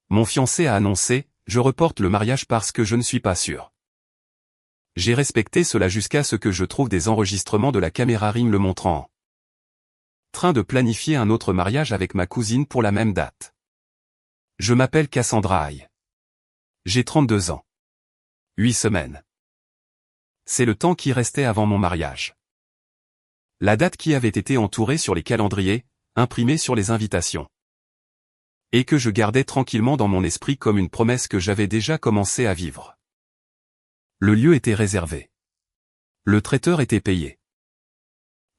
Mon fiancé a annoncé, je reporte le mariage parce que je ne suis pas sûr. J'ai respecté cela jusqu'à ce que je trouve des enregistrements de la caméra Ring le montrant. Train de planifier un autre mariage avec ma cousine pour la même date. Je m'appelle Cassandra Aye. J'ai 32 ans. 8 semaines. C'est le temps qui restait avant mon mariage. La date qui avait été entourée sur les calendriers, imprimée sur les invitations. Et que je gardais tranquillement dans mon esprit comme une promesse que j'avais déjà commencé à vivre. Le lieu était réservé. Le traiteur était payé.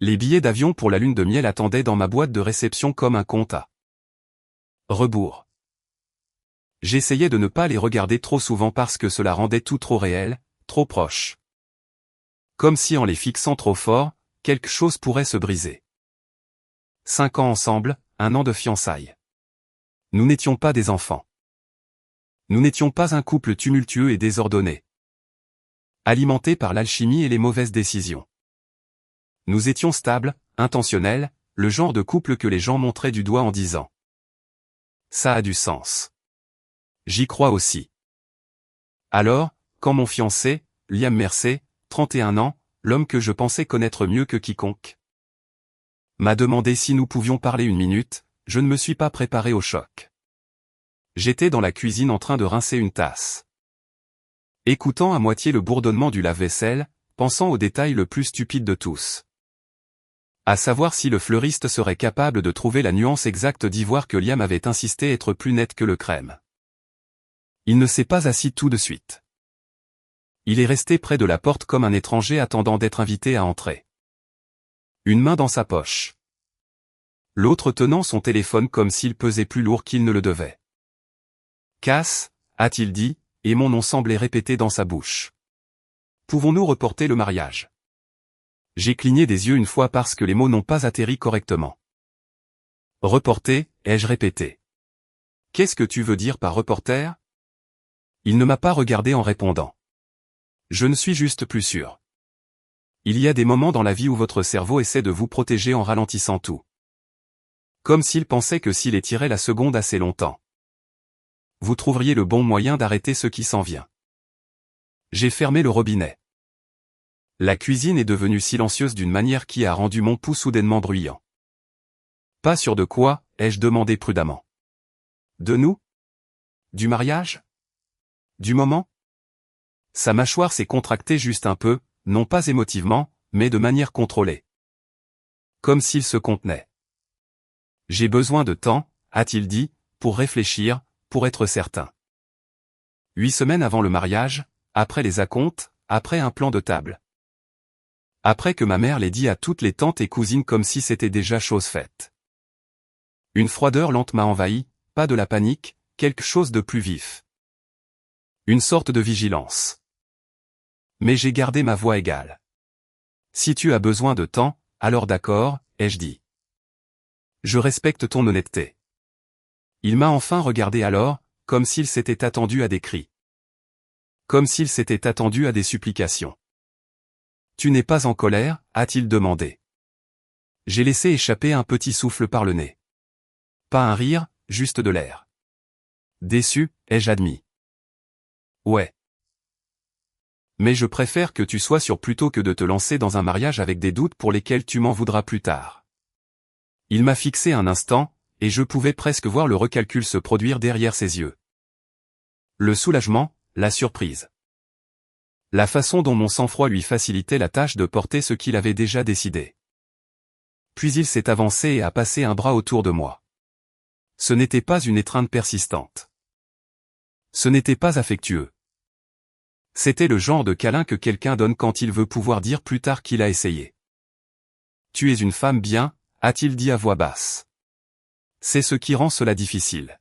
Les billets d'avion pour la lune de miel attendaient dans ma boîte de réception comme un compte à rebours. J'essayais de ne pas les regarder trop souvent parce que cela rendait tout trop réel, trop proche. Comme si en les fixant trop fort, quelque chose pourrait se briser. 5 ans ensemble, 1 an de fiançailles. Nous n'étions pas des enfants. Nous n'étions pas un couple tumultueux et désordonné. Alimenté par l'alchimie et les mauvaises décisions. Nous étions stables, intentionnels, le genre de couple que les gens montraient du doigt en disant « Ça a du sens ». J'y crois aussi. Alors, quand mon fiancé, Liam Mersey, 31 ans, l'homme que je pensais connaître mieux que quiconque, m'a demandé si nous pouvions parler 1 minute, je ne me suis pas préparé au choc. J'étais dans la cuisine en train de rincer une tasse. Écoutant à moitié le bourdonnement du lave-vaisselle, pensant au détail le plus stupide de tous. À savoir si le fleuriste serait capable de trouver la nuance exacte d'ivoire que Liam avait insisté être plus nette que le crème. Il ne s'est pas assis tout de suite. Il est resté près de la porte comme un étranger attendant d'être invité à entrer. Une main dans sa poche. L'autre tenant son téléphone comme s'il pesait plus lourd qu'il ne le devait. Cass, a-t-il dit, et mon nom semblait répété dans sa bouche. Pouvons-nous reporter le mariage? J'ai cligné des yeux une fois parce que les mots n'ont pas atterri correctement. Reporter, ai-je répété. Qu'est-ce que tu veux dire par reporter? Il ne m'a pas regardé en répondant. Je ne suis juste plus sûr. Il y a des moments dans la vie où votre cerveau essaie de vous protéger en ralentissant tout. Comme s'il pensait que s'il étirait la seconde assez longtemps, vous trouveriez le bon moyen d'arrêter ce qui s'en vient. J'ai fermé le robinet. La cuisine est devenue silencieuse d'une manière qui a rendu mon pouls soudainement bruyant. Pas sûr de quoi, ai-je demandé prudemment. De nous? Du mariage? Du moment? Sa mâchoire s'est contractée juste un peu, non pas émotivement, mais de manière contrôlée. Comme s'il se contenait. J'ai besoin de temps, a-t-il dit, pour réfléchir, pour être certain. 8 semaines avant le mariage, après les acomptes, après un plan de table. Après que ma mère l'ait dit à toutes les tantes et cousines comme si c'était déjà chose faite. Une froideur lente m'a envahi, pas de la panique, quelque chose de plus vif. Une sorte de vigilance. Mais j'ai gardé ma voix égale. Si tu as besoin de temps, alors d'accord, ai-je dit. Je respecte ton honnêteté. Il m'a enfin regardé alors, comme s'il s'était attendu à des cris. Comme s'il s'était attendu à des supplications. Tu n'es pas en colère, a-t-il demandé. J'ai laissé échapper un petit souffle par le nez. Pas un rire, juste de l'air. Déçu, ai-je admis. Ouais. Mais je préfère que tu sois sûr plutôt que de te lancer dans un mariage avec des doutes pour lesquels tu m'en voudras plus tard. Il m'a fixé un instant, et je pouvais presque voir le recalcul se produire derrière ses yeux. Le soulagement, la surprise. La façon dont mon sang-froid lui facilitait la tâche de porter ce qu'il avait déjà décidé. Puis il s'est avancé et a passé un bras autour de moi. Ce n'était pas une étreinte persistante. Ce n'était pas affectueux. C'était le genre de câlin que quelqu'un donne quand il veut pouvoir dire plus tard qu'il a essayé. Tu es une femme bien, a-t-il dit à voix basse. C'est ce qui rend cela difficile.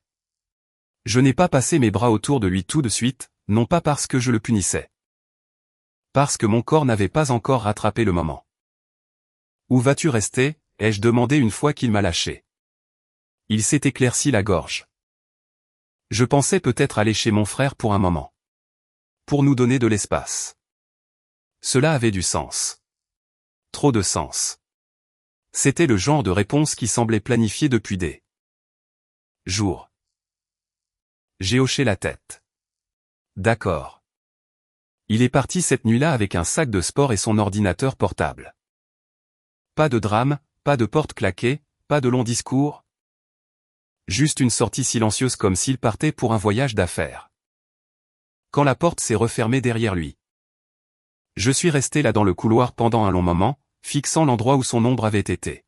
Je n'ai pas passé mes bras autour de lui tout de suite, non pas parce que je le punissais. Parce que mon corps n'avait pas encore rattrapé le moment. Où vas-tu rester, ai-je demandé une fois qu'il m'a lâché. Il s'est éclairci la gorge. Je pensais peut-être aller chez mon frère pour un moment. Pour nous donner de l'espace. Cela avait du sens. Trop de sens. C'était le genre de réponse qui semblait planifiée depuis des jours. J'ai hoché la tête. D'accord. Il est parti cette nuit-là avec un sac de sport et son ordinateur portable. Pas de drame, pas de porte claquée, pas de long discours. Juste une sortie silencieuse comme s'il partait pour un voyage d'affaires. Quand la porte s'est refermée derrière lui. Je suis resté là dans le couloir pendant un long moment, fixant l'endroit où son ombre avait été.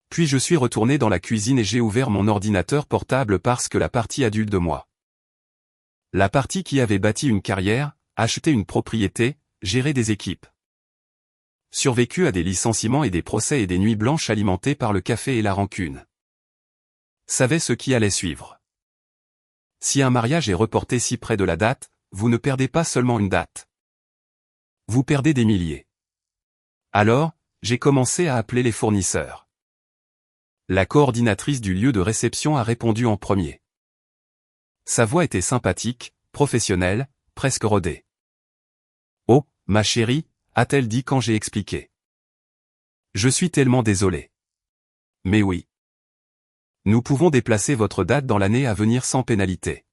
Puis je suis retourné dans la cuisine et j'ai ouvert mon ordinateur portable parce que la partie adulte de moi. La partie qui avait bâti une carrière, acheté une propriété, géré des équipes. Survécu à des licenciements et des procès et des nuits blanches alimentées par le café et la rancune. Savait ce qui allait suivre. Si un mariage est reporté si près de la date, vous ne perdez pas seulement une date. Vous perdez des milliers. Alors, j'ai commencé à appeler les fournisseurs. La coordinatrice du lieu de réception a répondu en premier. Sa voix était sympathique, professionnelle, presque rodée. « Oh, ma chérie », a-t-elle dit quand j'ai expliqué. « Je suis tellement désolé. »« Mais oui. Nous pouvons déplacer votre date dans l'année à venir sans pénalité.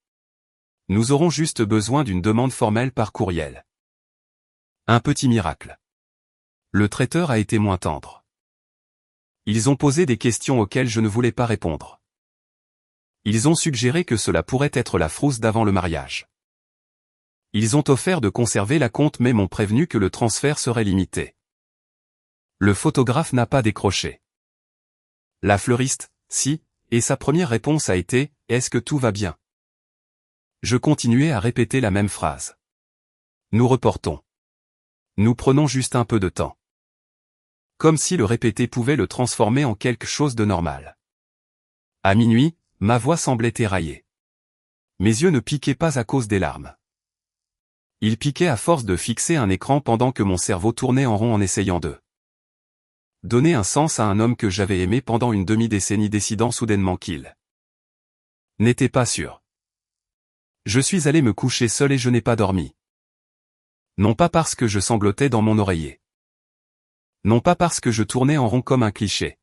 Nous aurons juste besoin d'une demande formelle par courriel. » Un petit miracle. Le traiteur a été moins tendre. Ils ont posé des questions auxquelles je ne voulais pas répondre. Ils ont suggéré que cela pourrait être la frousse d'avant le mariage. Ils ont offert de conserver la compte mais m'ont prévenu que le transfert serait limité. Le photographe n'a pas décroché. La fleuriste, si, et sa première réponse a été « Est-ce que tout va bien ?» Je continuais à répéter la même phrase. Nous reportons. Nous prenons juste un peu de temps. Comme si le répéter pouvait le transformer en quelque chose de normal. À minuit, ma voix semblait éraillée. Mes yeux ne piquaient pas à cause des larmes. Ils piquaient à force de fixer un écran pendant que mon cerveau tournait en rond en essayant de donner un sens à un homme que j'avais aimé pendant une demi-décennie décidant soudainement qu'il n'était pas sûr. Je suis allé me coucher seul et je n'ai pas dormi. Non pas parce que je sanglotais dans mon oreiller. Non pas parce que je tournais en rond comme un cliché.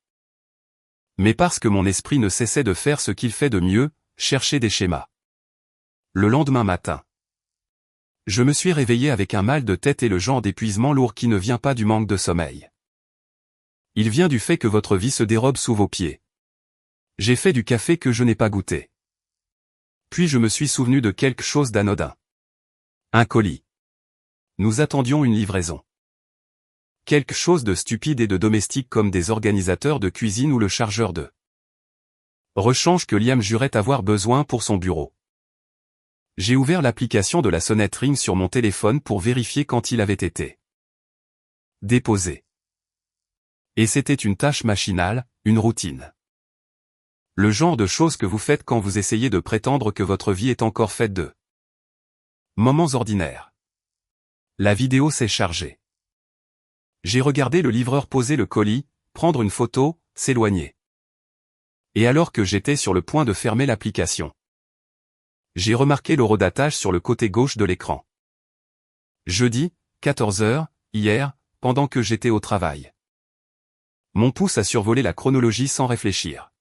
Mais parce que mon esprit ne cessait de faire ce qu'il fait de mieux, chercher des schémas. Le lendemain matin. Je me suis réveillé avec un mal de tête et le genre d'épuisement lourd qui ne vient pas du manque de sommeil. Il vient du fait que votre vie se dérobe sous vos pieds. J'ai fait du café que je n'ai pas goûté. Puis je me suis souvenu de quelque chose d'anodin. Un colis. Nous attendions une livraison. Quelque chose de stupide et de domestique comme des organisateurs de cuisine ou le chargeur de rechange que Liam jurait avoir besoin pour son bureau. J'ai ouvert l'application de la sonnette Ring sur mon téléphone pour vérifier quand il avait été déposé. Et c'était une tâche machinale, une routine. Le genre de choses que vous faites quand vous essayez de prétendre que votre vie est encore faite de moments ordinaires. La vidéo s'est chargée. J'ai regardé le livreur poser le colis, prendre une photo, s'éloigner. Et alors que j'étais sur le point de fermer l'application, j'ai remarqué l'horodatage sur le côté gauche de l'écran. Jeudi, 14h, hier, pendant que j'étais au travail. Mon pouce a survolé la chronologie sans réfléchir.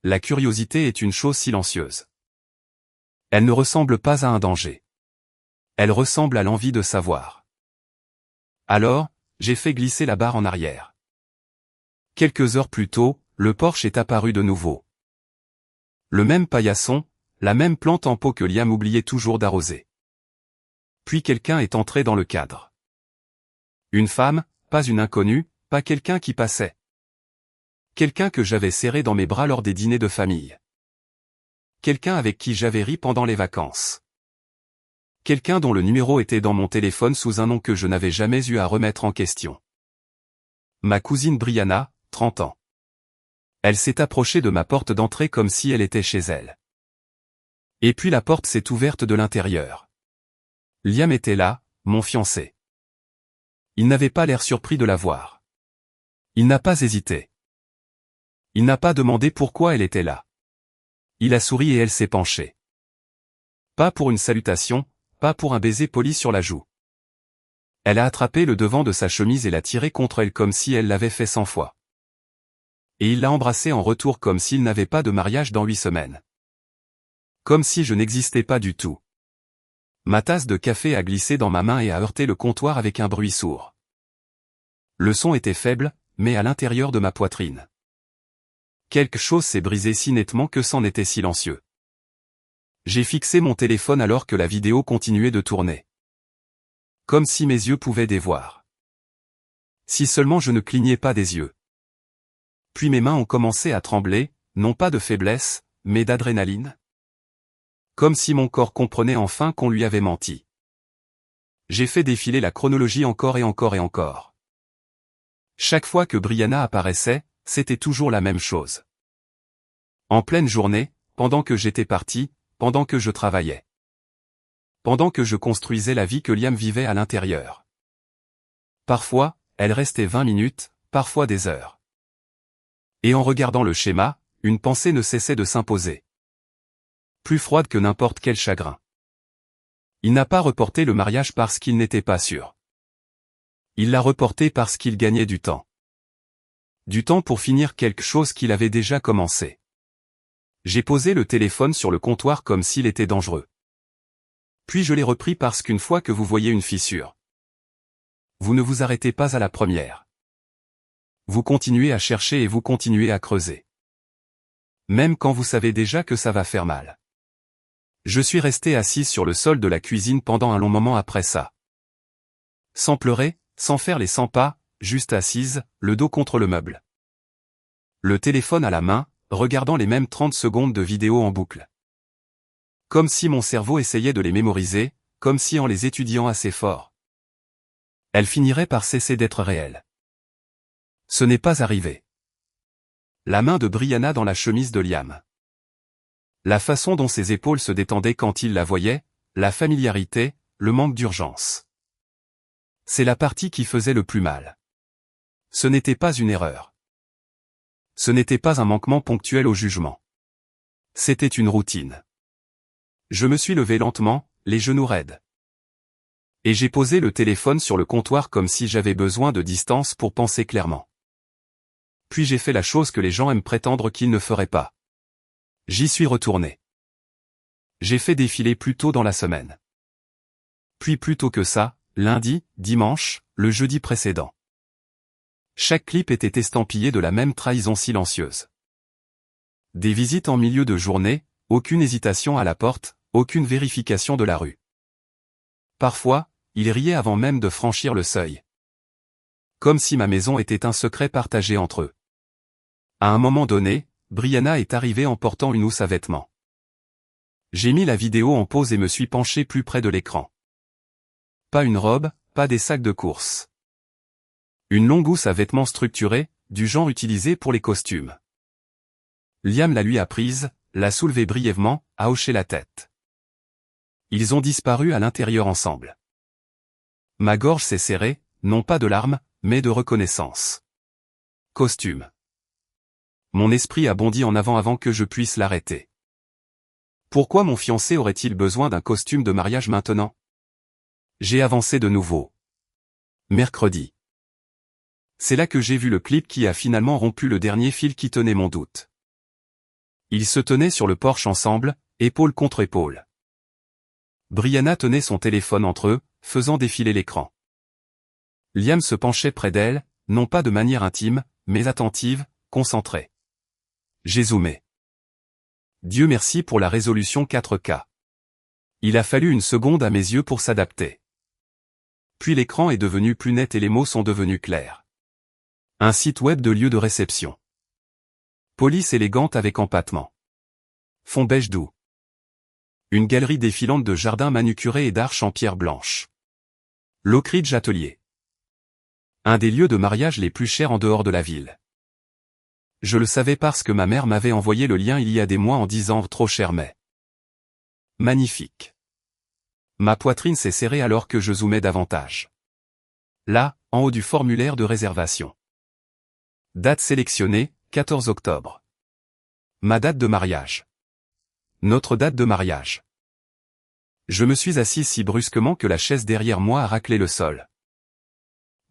La curiosité est une chose silencieuse. Elle ne ressemble pas à un danger. Elle ressemble à l'envie de savoir. Alors, j'ai fait glisser la barre en arrière. Quelques heures plus tôt, le Porsche est apparu de nouveau. Le même paillasson, la même plante en pot que Liam oubliait toujours d'arroser. Puis quelqu'un est entré dans le cadre. Une femme, pas une inconnue, pas quelqu'un qui passait. Quelqu'un que j'avais serré dans mes bras lors des dîners de famille. Quelqu'un avec qui j'avais ri pendant les vacances. Quelqu'un dont le numéro était dans mon téléphone sous un nom que je n'avais jamais eu à remettre en question. Ma cousine Brianna, 30 ans. Elle s'est approchée de ma porte d'entrée comme si elle était chez elle. Et puis la porte s'est ouverte de l'intérieur. Liam était là, mon fiancé. Il n'avait pas l'air surpris de la voir. Il n'a pas hésité. Il n'a pas demandé pourquoi elle était là. Il a souri et elle s'est penchée. Pas pour une salutation, pas pour un baiser poli sur la joue. Elle a attrapé le devant de sa chemise et l'a tiré contre elle comme si elle l'avait fait 100 fois. Et il l'a embrassée en retour comme s'il n'avait pas de mariage dans 8 semaines. Comme si je n'existais pas du tout. Ma tasse de café a glissé dans ma main et a heurté le comptoir avec un bruit sourd. Le son était faible, mais à l'intérieur de ma poitrine. Quelque chose s'est brisé si nettement que c'en était silencieux. J'ai fixé mon téléphone alors que la vidéo continuait de tourner. Comme si mes yeux pouvaient dévoir. Si seulement je ne clignais pas des yeux. Puis mes mains ont commencé à trembler, non pas de faiblesse, mais d'adrénaline. Comme si mon corps comprenait enfin qu'on lui avait menti. J'ai fait défiler la chronologie encore et encore et encore. Chaque fois que Brianna apparaissait, c'était toujours la même chose. En pleine journée, pendant que j'étais parti, pendant que je travaillais. Pendant que je construisais la vie que Liam vivait à l'intérieur. Parfois, elle restait 20 minutes, parfois des heures. Et en regardant le schéma, une pensée ne cessait de s'imposer. Plus froide que n'importe quel chagrin. Il n'a pas reporté le mariage parce qu'il n'était pas sûr. Il l'a reporté parce qu'il gagnait du temps. Du temps pour finir quelque chose qu'il avait déjà commencé. J'ai posé le téléphone sur le comptoir comme s'il était dangereux. Puis je l'ai repris parce qu'une fois que vous voyez une fissure, vous ne vous arrêtez pas à la première. Vous continuez à chercher et vous continuez à creuser. Même quand vous savez déjà que ça va faire mal. Je suis resté assise sur le sol de la cuisine pendant un long moment après ça. Sans pleurer, sans faire les 100 pas, juste assise, le dos contre le meuble. Le téléphone à la main, regardant les mêmes 30 secondes de vidéo en boucle. Comme si mon cerveau essayait de les mémoriser, comme si en les étudiant assez fort, elles finiraient par cesser d'être réelles. Ce n'est pas arrivé. La main de Brianna dans la chemise de Liam. La façon dont ses épaules se détendaient quand il la voyait, la familiarité, le manque d'urgence. C'est la partie qui faisait le plus mal. Ce n'était pas une erreur. Ce n'était pas un manquement ponctuel au jugement. C'était une routine. Je me suis levé lentement, les genoux raides. Et j'ai posé le téléphone sur le comptoir comme si j'avais besoin de distance pour penser clairement. Puis j'ai fait la chose que les gens aiment prétendre qu'ils ne feraient pas. J'y suis retourné. J'ai fait défiler plus tôt dans la semaine. Puis plus tôt que ça, lundi, dimanche, le jeudi précédent. Chaque clip était estampillé de la même trahison silencieuse. Des visites en milieu de journée, aucune hésitation à la porte, aucune vérification de la rue. Parfois, il riait avant même de franchir le seuil. Comme si ma maison était un secret partagé entre eux. À un moment donné, Brianna est arrivée en portant une housse à vêtements. J'ai mis la vidéo en pause et me suis penché plus près de l'écran. Pas une robe, pas des sacs de course. Une longue housse à vêtements structurée, du genre utilisé pour les costumes. Liam la lui a prise, l'a soulevée brièvement, a hoché la tête. Ils ont disparu à l'intérieur ensemble. Ma gorge s'est serrée, non pas de larmes, mais de reconnaissance. Costume. Mon esprit a bondi en avant que je puisse l'arrêter. Pourquoi mon fiancé aurait-il besoin d'un costume de mariage maintenant? J'ai avancé de nouveau. Mercredi. C'est là que j'ai vu le clip qui a finalement rompu le dernier fil qui tenait mon doute. Ils se tenaient sur le porche ensemble, épaule contre épaule. Brianna tenait son téléphone entre eux, faisant défiler l'écran. Liam se penchait près d'elle, non pas de manière intime, mais attentive, concentrée. J'ai zoomé. Dieu merci pour la résolution 4K. Il a fallu une seconde à mes yeux pour s'adapter. Puis l'écran est devenu plus net et les mots sont devenus clairs. Un site web de lieu de réception. Police élégante avec empattement. Fond beige doux. Une galerie défilante de jardins manucurés et d'arches en pierre blanche. Lockridge Atelier. Un des lieux de mariage les plus chers en dehors de la ville. Je le savais parce que ma mère m'avait envoyé le lien il y a des mois en disant « trop cher mais ». Magnifique. Ma poitrine s'est serrée alors que je zoomais davantage. Là, en haut du formulaire de réservation. Date sélectionnée, 14 octobre. Ma date de mariage. Notre date de mariage. Je me suis assise si brusquement que la chaise derrière moi a raclé le sol.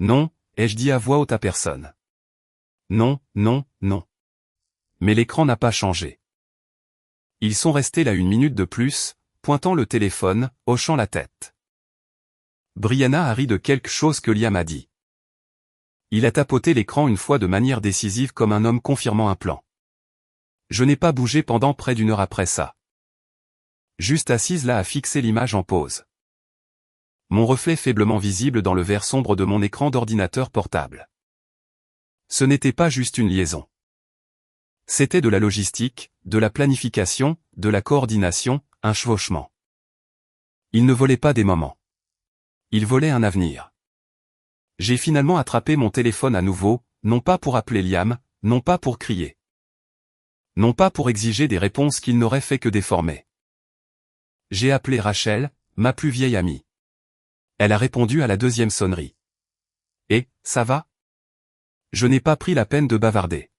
Non, ai-je dit à voix haute à personne. Non, non, non. Mais l'écran n'a pas changé. Ils sont restés là 1 minute de plus, pointant le téléphone, hochant la tête. Brianna a ri de quelque chose que Liam a dit. Il a tapoté l'écran une fois de manière décisive comme un homme confirmant un plan. Je n'ai pas bougé pendant près d'1 heure après ça. Juste assise là à fixer l'image en pause. Mon reflet faiblement visible dans le verre sombre de mon écran d'ordinateur portable. Ce n'était pas juste une liaison. C'était de la logistique, de la planification, de la coordination, un chevauchement. Il ne volait pas des moments. Il volait un avenir. J'ai finalement attrapé mon téléphone à nouveau, non pas pour appeler Liam, non pas pour crier. Non pas pour exiger des réponses qu'il n'aurait fait que déformer. J'ai appelé Rachel, ma plus vieille amie. Elle a répondu à la 2e sonnerie. Et, ça va? Je n'ai pas pris la peine de bavarder.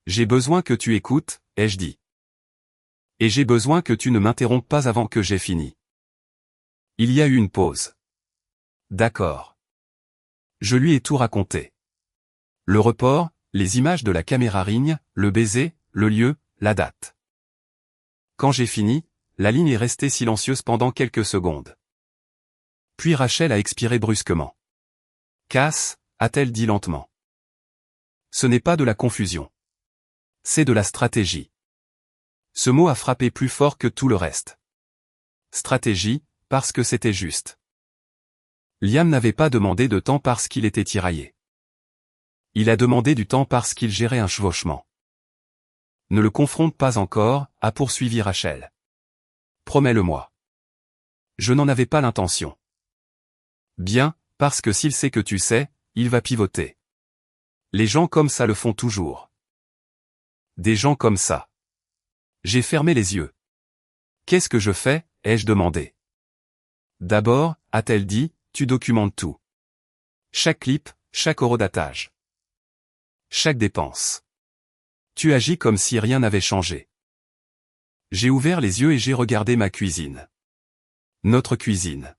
J'ai besoin que tu écoutes, ai-je dit. Et j'ai besoin que tu ne m'interrompes pas avant que j'ai fini. Il y a eu une pause. D'accord. Je lui ai tout raconté. Le report, les images de la caméra Ring, le baiser, le lieu, la date. Quand j'ai fini, la ligne est restée silencieuse pendant quelques secondes. Puis Rachel a expiré brusquement. Cass, a-t-elle dit lentement. Ce n'est pas de la confusion. C'est de la stratégie. Ce mot a frappé plus fort que tout le reste. Stratégie, parce que c'était juste. Liam n'avait pas demandé de temps parce qu'il était tiraillé. Il a demandé du temps parce qu'il gérait un chevauchement. Ne le confronte pas encore, a poursuivi Rachel. Promets-le-moi. Je n'en avais pas l'intention. Bien, parce que s'il sait que tu sais, il va pivoter. Les gens comme ça le font toujours. Des gens comme ça. J'ai fermé les yeux. Qu'est-ce que je fais, ai-je demandé. D'abord, a-t-elle dit, tu documentes tout. Chaque clip, chaque horodatage. Chaque dépense. Tu agis comme si rien n'avait changé. J'ai ouvert les yeux et j'ai regardé ma cuisine. Notre cuisine.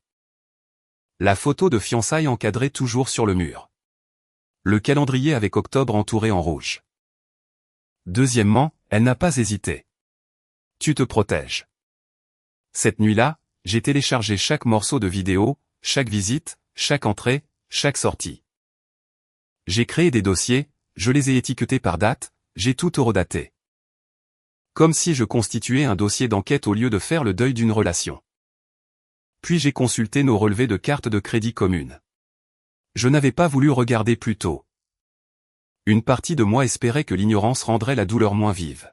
La photo de fiançailles encadrée toujours sur le mur. Le calendrier avec octobre entouré en rouge. Deuxièmement, elle n'a pas hésité. Tu te protèges. Cette nuit-là, j'ai téléchargé chaque morceau de vidéo, chaque visite, chaque entrée, chaque sortie. J'ai créé des dossiers, je les ai étiquetés par date, j'ai tout horodaté. Comme si je constituais un dossier d'enquête au lieu de faire le deuil d'une relation. Puis j'ai consulté nos relevés de cartes de crédit communes. Je n'avais pas voulu regarder plus tôt. Une partie de moi espérait que l'ignorance rendrait la douleur moins vive.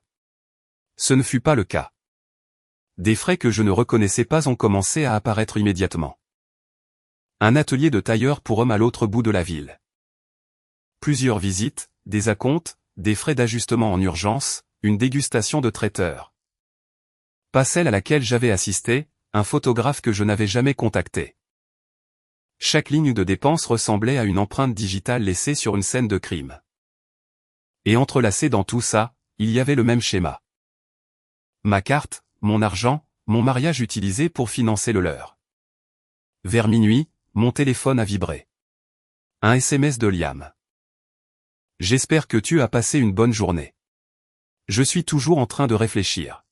Ce ne fut pas le cas. Des frais que je ne reconnaissais pas ont commencé à apparaître immédiatement. Un atelier de tailleur pour homme à l'autre bout de la ville. Plusieurs visites, des acomptes, des frais d'ajustement en urgence, une dégustation de traiteur. Pas celle à laquelle j'avais assisté, un photographe que je n'avais jamais contacté. Chaque ligne de dépense ressemblait à une empreinte digitale laissée sur une scène de crime. Et entrelacé dans tout ça, il y avait le même schéma. Ma carte, mon argent, mon mariage utilisé pour financer le leur. Vers minuit, mon téléphone a vibré. Un SMS de Liam. J'espère que tu as passé une bonne journée. Je suis toujours en train de réfléchir.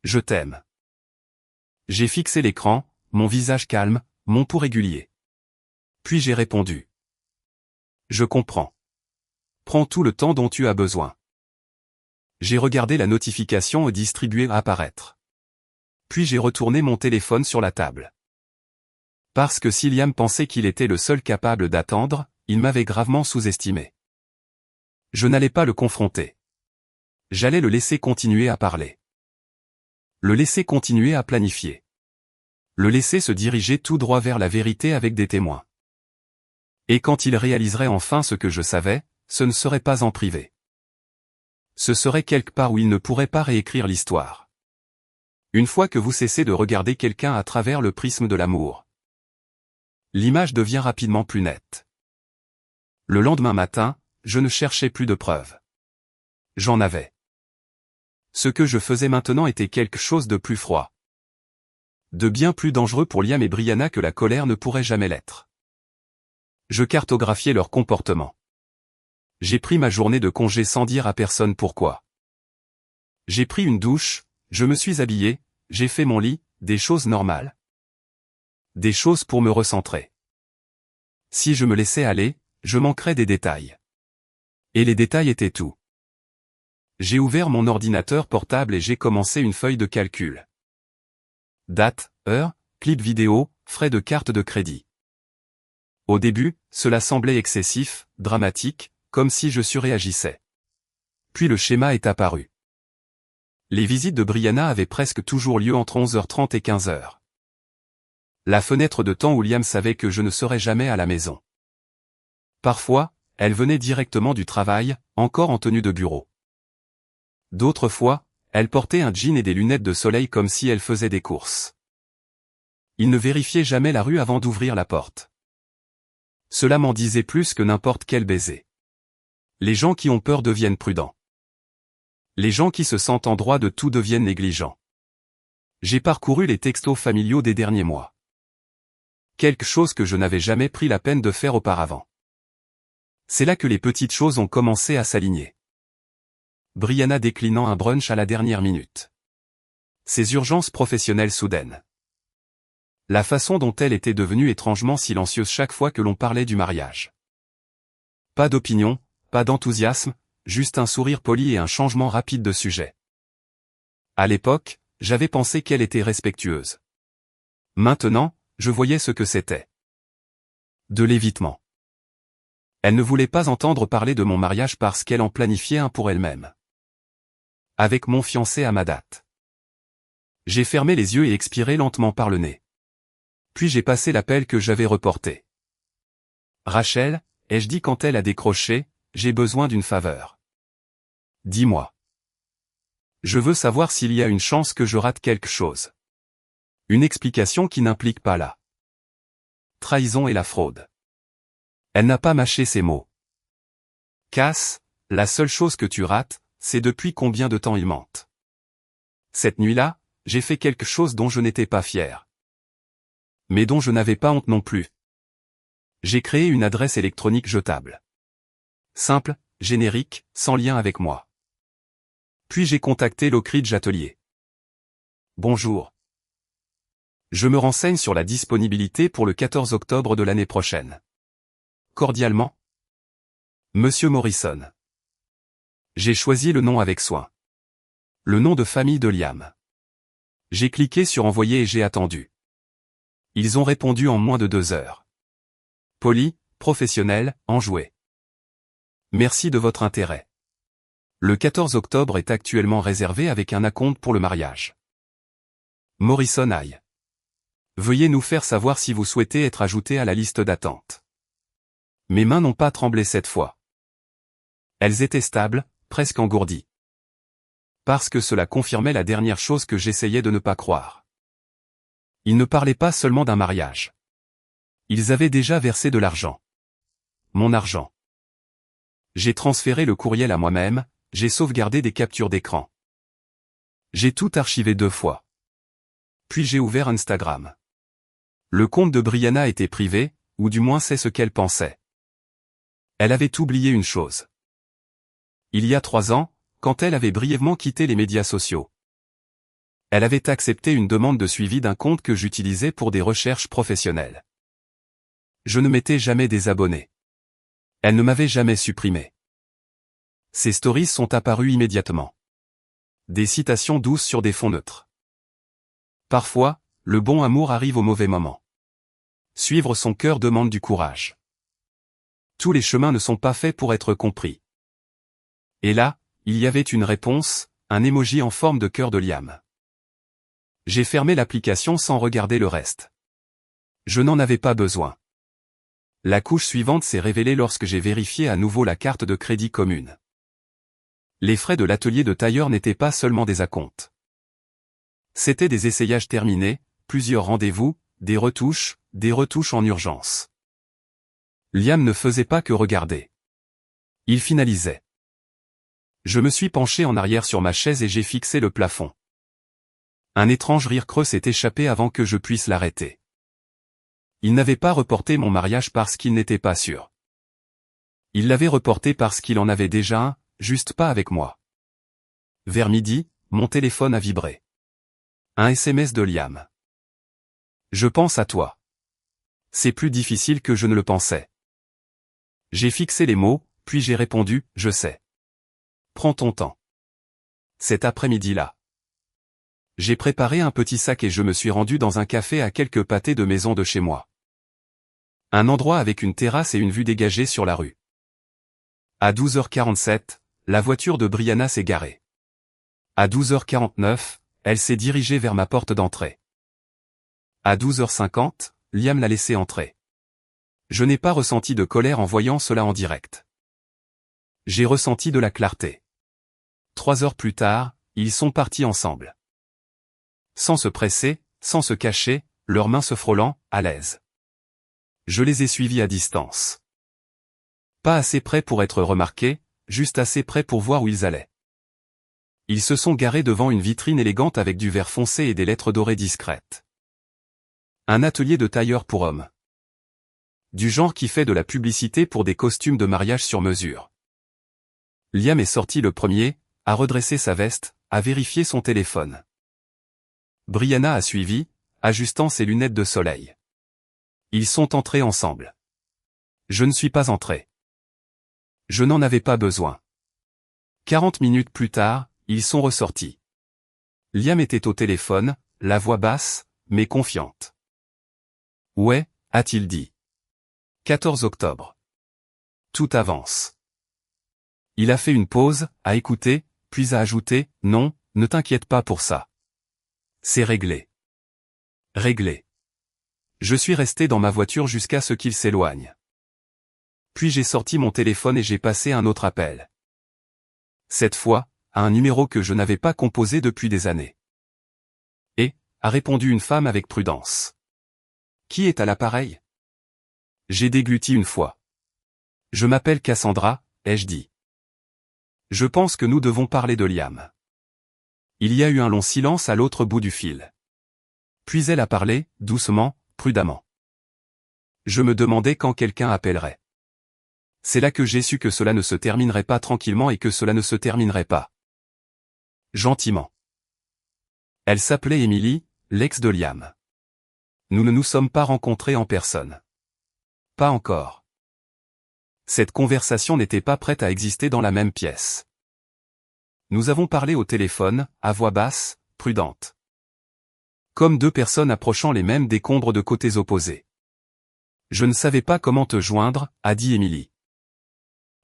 Je t'aime. J'ai fixé l'écran, mon visage calme, mon pouls régulier. Puis j'ai répondu. Je comprends. Prends tout le temps dont tu as besoin. J'ai regardé la notification distribuée apparaître. Puis j'ai retourné mon téléphone sur la table. Parce que si Liam pensait qu'il était le seul capable d'attendre, il m'avait gravement sous-estimé. Je n'allais pas le confronter. J'allais le laisser continuer à parler. Le laisser continuer à planifier. Le laisser se diriger tout droit vers la vérité avec des témoins. Et quand il réaliserait enfin ce que je savais, ce ne serait pas en privé. Ce serait quelque part où il ne pourrait pas réécrire l'histoire. Une fois que vous cessez de regarder quelqu'un à travers le prisme de l'amour, l'image devient rapidement plus nette. Le lendemain matin, je ne cherchais plus de preuves. J'en avais. Ce que je faisais maintenant était quelque chose de plus froid. De bien plus dangereux pour Liam et Brianna que la colère ne pourrait jamais l'être. Je cartographiais leur comportement. J'ai pris ma journée de congé sans dire à personne pourquoi. J'ai pris une douche, je me suis habillé, j'ai fait mon lit, des choses normales. Des choses pour me recentrer. Si je me laissais aller, je manquerais des détails. Et les détails étaient tout. J'ai ouvert mon ordinateur portable et j'ai commencé une feuille de calcul. Date, heure, clip vidéo, frais de carte de crédit. Au début, cela semblait excessif, dramatique, comme si je surréagissais. Puis le schéma est apparu. Les visites de Brianna avaient presque toujours lieu entre 11h30 et 15h. La fenêtre de temps où Liam savait que je ne serais jamais à la maison. Parfois, elle venait directement du travail, encore en tenue de bureau. D'autres fois, elle portait un jean et des lunettes de soleil comme si elle faisait des courses. Il ne vérifiait jamais la rue avant d'ouvrir la porte. Cela m'en disait plus que n'importe quel baiser. Les gens qui ont peur deviennent prudents. Les gens qui se sentent en droit de tout deviennent négligents. J'ai parcouru les textos familiaux des derniers mois. Quelque chose que je n'avais jamais pris la peine de faire auparavant. C'est là que les petites choses ont commencé à s'aligner. Brianna déclinant un brunch à la dernière minute. Ses urgences professionnelles soudaines. La façon dont elle était devenue étrangement silencieuse chaque fois que l'on parlait du mariage. Pas d'opinion, pas d'enthousiasme, juste un sourire poli et un changement rapide de sujet. À l'époque, j'avais pensé qu'elle était respectueuse. Maintenant, je voyais ce que c'était. De l'évitement. Elle ne voulait pas entendre parler de mon mariage parce qu'elle en planifiait un pour elle-même. Avec mon fiancé à ma date. J'ai fermé les yeux et expiré lentement par le nez. Puis j'ai passé l'appel que j'avais reporté. Rachel, ai-je dit quand elle a décroché, j'ai besoin d'une faveur. Dis-moi. Je veux savoir s'il y a une chance que je rate quelque chose. Une explication qui n'implique pas la trahison et la fraude. Elle n'a pas mâché ses mots. Cass, la seule chose que tu rates, c'est depuis combien de temps il mente. Cette nuit-là, j'ai fait quelque chose dont je n'étais pas fier. Mais dont je n'avais pas honte non plus. J'ai créé une adresse électronique jetable. Simple, générique, sans lien avec moi. Puis j'ai contacté l'Oakridge Atelier. Bonjour. Je me renseigne sur la disponibilité pour le 14 octobre de l'année prochaine. Cordialement. Monsieur Morrison. J'ai choisi le nom avec soin. Le nom de famille de Liam. J'ai cliqué sur envoyer et j'ai attendu. Ils ont répondu en moins de 2 heures. Poli, professionnel, enjoué. Merci de votre intérêt. Le 14 octobre est actuellement réservé avec un acompte pour le mariage. Morrison Aye. Veuillez nous faire savoir si vous souhaitez être ajouté à la liste d'attente. Mes mains n'ont pas tremblé cette fois. Elles étaient stables, presque engourdies. Parce que cela confirmait la dernière chose que j'essayais de ne pas croire. Ils ne parlaient pas seulement d'un mariage. Ils avaient déjà versé de l'argent. Mon argent. J'ai transféré le courriel à moi-même, j'ai sauvegardé des captures d'écran. J'ai tout archivé 2 fois. Puis j'ai ouvert Instagram. Le compte de Brianna était privé, ou du moins c'est ce qu'elle pensait. Elle avait oublié une chose. Il y a 3 ans, quand elle avait brièvement quitté les médias sociaux. Elle avait accepté une demande de suivi d'un compte que j'utilisais pour des recherches professionnelles. Je ne m'étais jamais désabonné. Elle ne m'avait jamais supprimé. Ses stories sont apparues immédiatement. Des citations douces sur des fonds neutres. Parfois, le bon amour arrive au mauvais moment. Suivre son cœur demande du courage. Tous les chemins ne sont pas faits pour être compris. Et là, il y avait une réponse, un emoji en forme de cœur de Liam. J'ai fermé l'application sans regarder le reste. Je n'en avais pas besoin. La couche suivante s'est révélée lorsque j'ai vérifié à nouveau la carte de crédit commune. Les frais de l'atelier de tailleur n'étaient pas seulement des acomptes. C'étaient des essayages terminés, plusieurs rendez-vous, des retouches en urgence. Liam ne faisait pas que regarder. Il finalisait. Je me suis penché en arrière sur ma chaise et j'ai fixé le plafond. Un étrange rire creux s'est échappé avant que je puisse l'arrêter. Il n'avait pas reporté mon mariage parce qu'il n'était pas sûr. Il l'avait reporté parce qu'il en avait déjà un, juste pas avec moi. Vers midi, mon téléphone a vibré. Un SMS de Liam. Je pense à toi. C'est plus difficile que je ne le pensais. J'ai fixé les mots, puis j'ai répondu, je sais. Prends ton temps. Cet après-midi-là. J'ai préparé un petit sac et je me suis rendu dans un café à quelques pâtés de maison de chez moi. Un endroit avec une terrasse et une vue dégagée sur la rue. À 12h47, la voiture de Brianna s'est garée. À 12h49, elle s'est dirigée vers ma porte d'entrée. À 12h50, Liam l'a laissée entrer. Je n'ai pas ressenti de colère en voyant cela en direct. J'ai ressenti de la clarté. 3 heures plus tard, ils sont partis ensemble. Sans se presser, sans se cacher, leurs mains se frôlant, à l'aise. Je les ai suivis à distance. Pas assez près pour être remarqués, juste assez près pour voir où ils allaient. Ils se sont garés devant une vitrine élégante avec du verre foncé et des lettres dorées discrètes. Un atelier de tailleur pour hommes. Du genre qui fait de la publicité pour des costumes de mariage sur mesure. Liam est sorti le premier, a redressé sa veste, a vérifié son téléphone. Brianna a suivi, ajustant ses lunettes de soleil. Ils sont entrés ensemble. Je ne suis pas entré. Je n'en avais pas besoin. 40 minutes plus tard, ils sont ressortis. Liam était au téléphone, la voix basse, mais confiante. Ouais, a-t-il dit. 14 octobre. Tout avance. Il a fait une pause, a écouté, puis a ajouté, non, ne t'inquiète pas pour ça. C'est réglé. Réglé. Je suis resté dans ma voiture jusqu'à ce qu'il s'éloigne. Puis j'ai sorti mon téléphone et j'ai passé un autre appel. Cette fois, à un numéro que je n'avais pas composé depuis des années. Et, a répondu une femme avec prudence. Qui est à l'appareil? J'ai dégluti une fois. Je m'appelle Cassandra, ai-je dit. Je pense que nous devons parler de Liam. Il y a eu un long silence à l'autre bout du fil. Puis elle a parlé, doucement, prudemment. Je me demandais quand quelqu'un appellerait. C'est là que j'ai su que cela ne se terminerait pas tranquillement et que cela ne se terminerait pas gentiment. Elle s'appelait Emily, l'ex de Liam. Nous ne nous sommes pas rencontrés en personne. Pas encore. Cette conversation n'était pas prête à exister dans la même pièce. Nous avons parlé au téléphone, à voix basse, prudente. Comme deux personnes approchant les mêmes décombres de côtés opposés. Je ne savais pas comment te joindre, a dit Emily.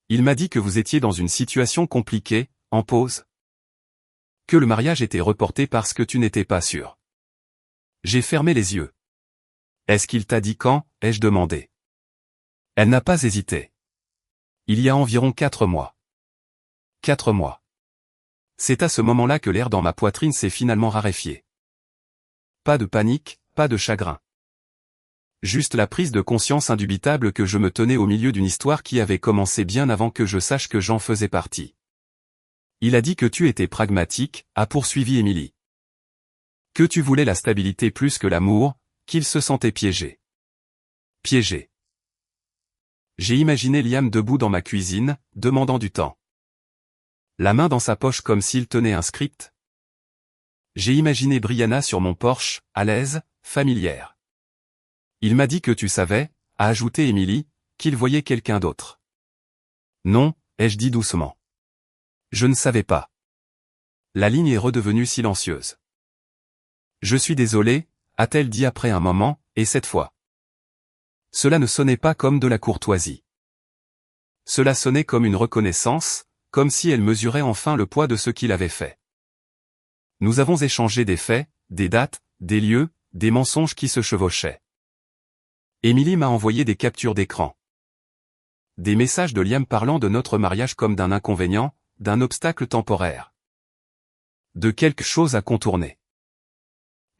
Il m'a dit que vous étiez dans une situation compliquée, en pause. Que le mariage était reporté parce que tu n'étais pas sûr. J'ai fermé les yeux. Est-ce qu'il t'a dit quand, ai-je demandé. Elle n'a pas hésité. Il y a environ 4 mois. 4 mois. C'est à ce moment-là que l'air dans ma poitrine s'est finalement raréfié. Pas de panique, pas de chagrin. Juste la prise de conscience indubitable que je me tenais au milieu d'une histoire qui avait commencé bien avant que je sache que j'en faisais partie. Il a dit que tu étais pragmatique, a poursuivi Emily. Que tu voulais la stabilité plus que l'amour, qu'il se sentait piégé. Piégé. J'ai imaginé Liam debout dans ma cuisine, demandant du temps. La main dans sa poche comme s'il tenait un script. J'ai imaginé Brianna sur mon porche, à l'aise, familière. Il m'a dit que tu savais, a ajouté Emily, qu'il voyait quelqu'un d'autre. Non, ai-je dit doucement. Je ne savais pas. La ligne est redevenue silencieuse. Je suis désolé, a-t-elle dit après un moment, et cette fois. Cela ne sonnait pas comme de la courtoisie. Cela sonnait comme une reconnaissance, comme si elle mesurait enfin le poids de ce qu'il avait fait. Nous avons échangé des faits, des dates, des lieux, des mensonges qui se chevauchaient. Emily m'a envoyé des captures d'écran. Des messages de Liam parlant de notre mariage comme d'un inconvénient, d'un obstacle temporaire. De quelque chose à contourner.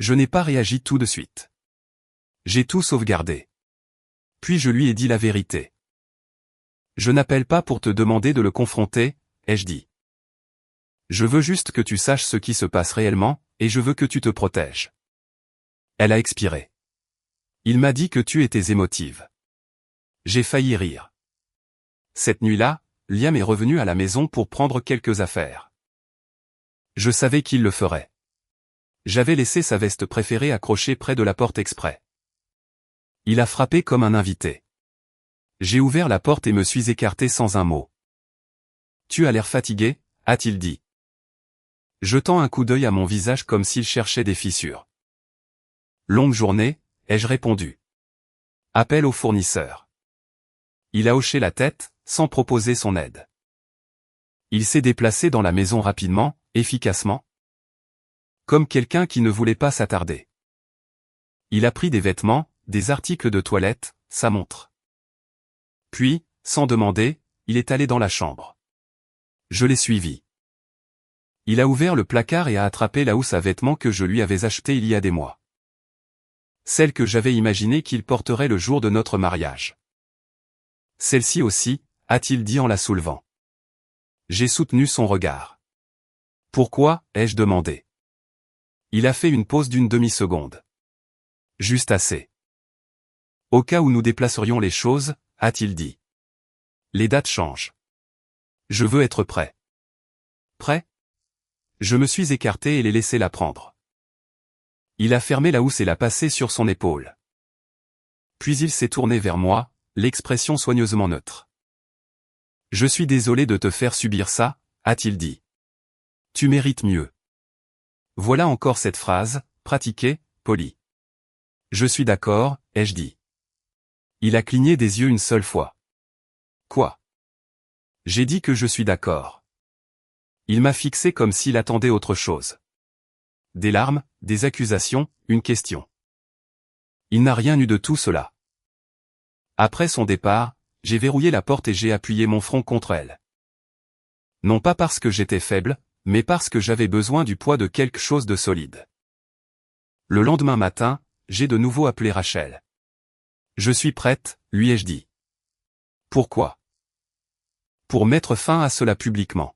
Je n'ai pas réagi tout de suite. J'ai tout sauvegardé. Puis je lui ai dit la vérité. Je n'appelle pas pour te demander de le confronter, ai-je dit. Je veux juste que tu saches ce qui se passe réellement, et je veux que tu te protèges. Elle a expiré. Il m'a dit que tu étais émotive. J'ai failli rire. Cette nuit-là, Liam est revenu à la maison pour prendre quelques affaires. Je savais qu'il le ferait. J'avais laissé sa veste préférée accrochée près de la porte exprès. Il a frappé comme un invité. J'ai ouvert la porte et me suis écarté sans un mot. « Tu as l'air fatigué ?» a-t-il dit. Jetant un coup d'œil à mon visage comme s'il cherchait des fissures. « Longue journée ?» ai-je répondu. « Appel au fournisseur. » Il a hoché la tête, sans proposer son aide. Il s'est déplacé dans la maison rapidement, efficacement. Comme quelqu'un qui ne voulait pas s'attarder. Il a pris des vêtements, des articles de toilette, sa montre. Puis, sans demander, il est allé dans la chambre. Je l'ai suivi. Il a ouvert le placard et a attrapé la housse à vêtements que je lui avais achetée il y a des mois. Celle que j'avais imaginé qu'il porterait le jour de notre mariage. Celle-ci aussi, a-t-il dit en la soulevant. J'ai soutenu son regard. Pourquoi, ai-je demandé. Il a fait une pause d'une demi-seconde. Juste assez. Au cas où nous déplacerions les choses, a-t-il dit. Les dates changent. Je veux être prêt. Prêt? Je me suis écarté et l'ai laissé la prendre. Il a fermé la housse et l'a passée sur son épaule. Puis il s'est tourné vers moi, l'expression soigneusement neutre. Je suis désolé de te faire subir ça, a-t-il dit. Tu mérites mieux. Voilà encore cette phrase, pratiquée, polie. Je suis d'accord, ai-je dit. Il a cligné des yeux une seule fois. Quoi? J'ai dit que je suis d'accord. Il m'a fixé comme s'il attendait autre chose. Des larmes, des accusations, une question. Il n'a rien eu de tout cela. Après son départ, j'ai verrouillé la porte et j'ai appuyé mon front contre elle. Non pas parce que j'étais faible, mais parce que j'avais besoin du poids de quelque chose de solide. Le lendemain matin, j'ai de nouveau appelé Rachel. Je suis prête, lui ai-je dit. Pourquoi? Pour mettre fin à cela publiquement.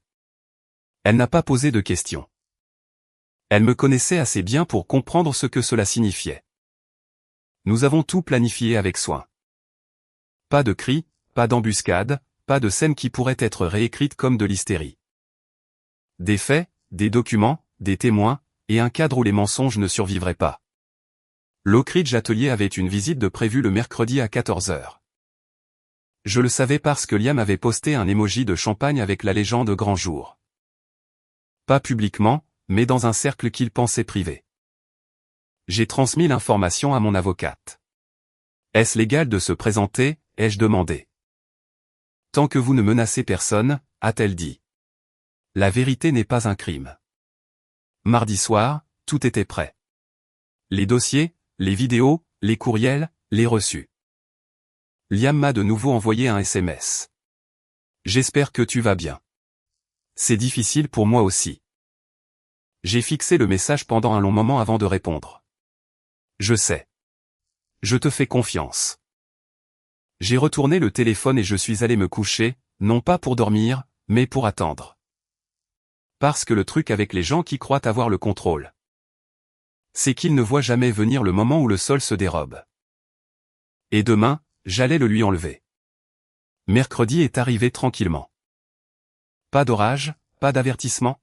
Elle n'a pas posé de questions. Elle me connaissait assez bien pour comprendre ce que cela signifiait. Nous avons tout planifié avec soin. Pas de cris, pas d'embuscade, pas de scène qui pourrait être réécrite comme de l'hystérie. Des faits, des documents, des témoins, et un cadre où les mensonges ne survivraient pas. L'Oak Ridge Atelier avait une visite de prévue le mercredi à 14 h. Je le savais parce que Liam avait posté un emoji de champagne avec la légende Grand Jour. Pas publiquement, mais dans un cercle qu'il pensait privé. J'ai transmis l'information à mon avocate. Est-ce légal de se présenter, ai-je demandé. Tant que vous ne menacez personne, a-t-elle dit. La vérité n'est pas un crime. Mardi soir, tout était prêt. Les dossiers, les vidéos, les courriels, les reçus. Liam m'a de nouveau envoyé un SMS. J'espère que tu vas bien. C'est difficile pour moi aussi. J'ai fixé le message pendant un long moment avant de répondre. Je sais. Je te fais confiance. J'ai retourné le téléphone et je suis allé me coucher, non pas pour dormir, mais pour attendre. Parce que le truc avec les gens qui croient avoir le contrôle, c'est qu'ils ne voient jamais venir le moment où le sol se dérobe. Et demain, j'allais le lui enlever. Mercredi est arrivé tranquillement. Pas d'orage, pas d'avertissement.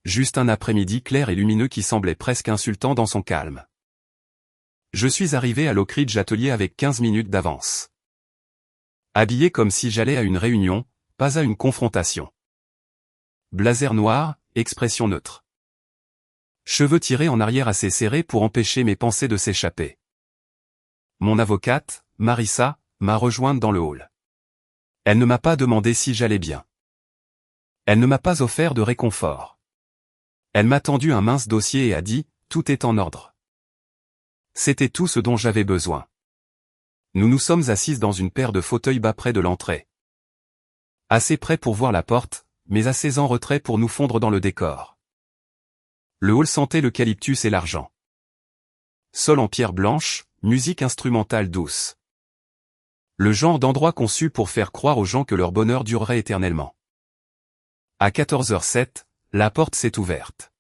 Juste un après-midi clair et lumineux qui semblait presque insultant dans son calme. Je suis arrivé à l'Oak Ridge Atelier avec 15 minutes d'avance. Habillé comme si j'allais à une réunion, pas à une confrontation. Blazer noir, expression neutre. Cheveux tirés en arrière assez serrés pour empêcher mes pensées de s'échapper. Mon avocate, Marissa, m'a rejointe dans le hall. Elle ne m'a pas demandé si j'allais bien. Elle ne m'a pas offert de réconfort. Elle m'a tendu un mince dossier et a dit, tout est en ordre. C'était tout ce dont j'avais besoin. Nous nous sommes assises dans une paire de fauteuils bas près de l'entrée. Assez près pour voir la porte, mais assez en retrait pour nous fondre dans le décor. Le hall sentait l'eucalyptus et l'argent. Sol en pierre blanche, musique instrumentale douce. Le genre d'endroit conçu pour faire croire aux gens que leur bonheur durerait éternellement. À 14h07, la porte s'est ouverte.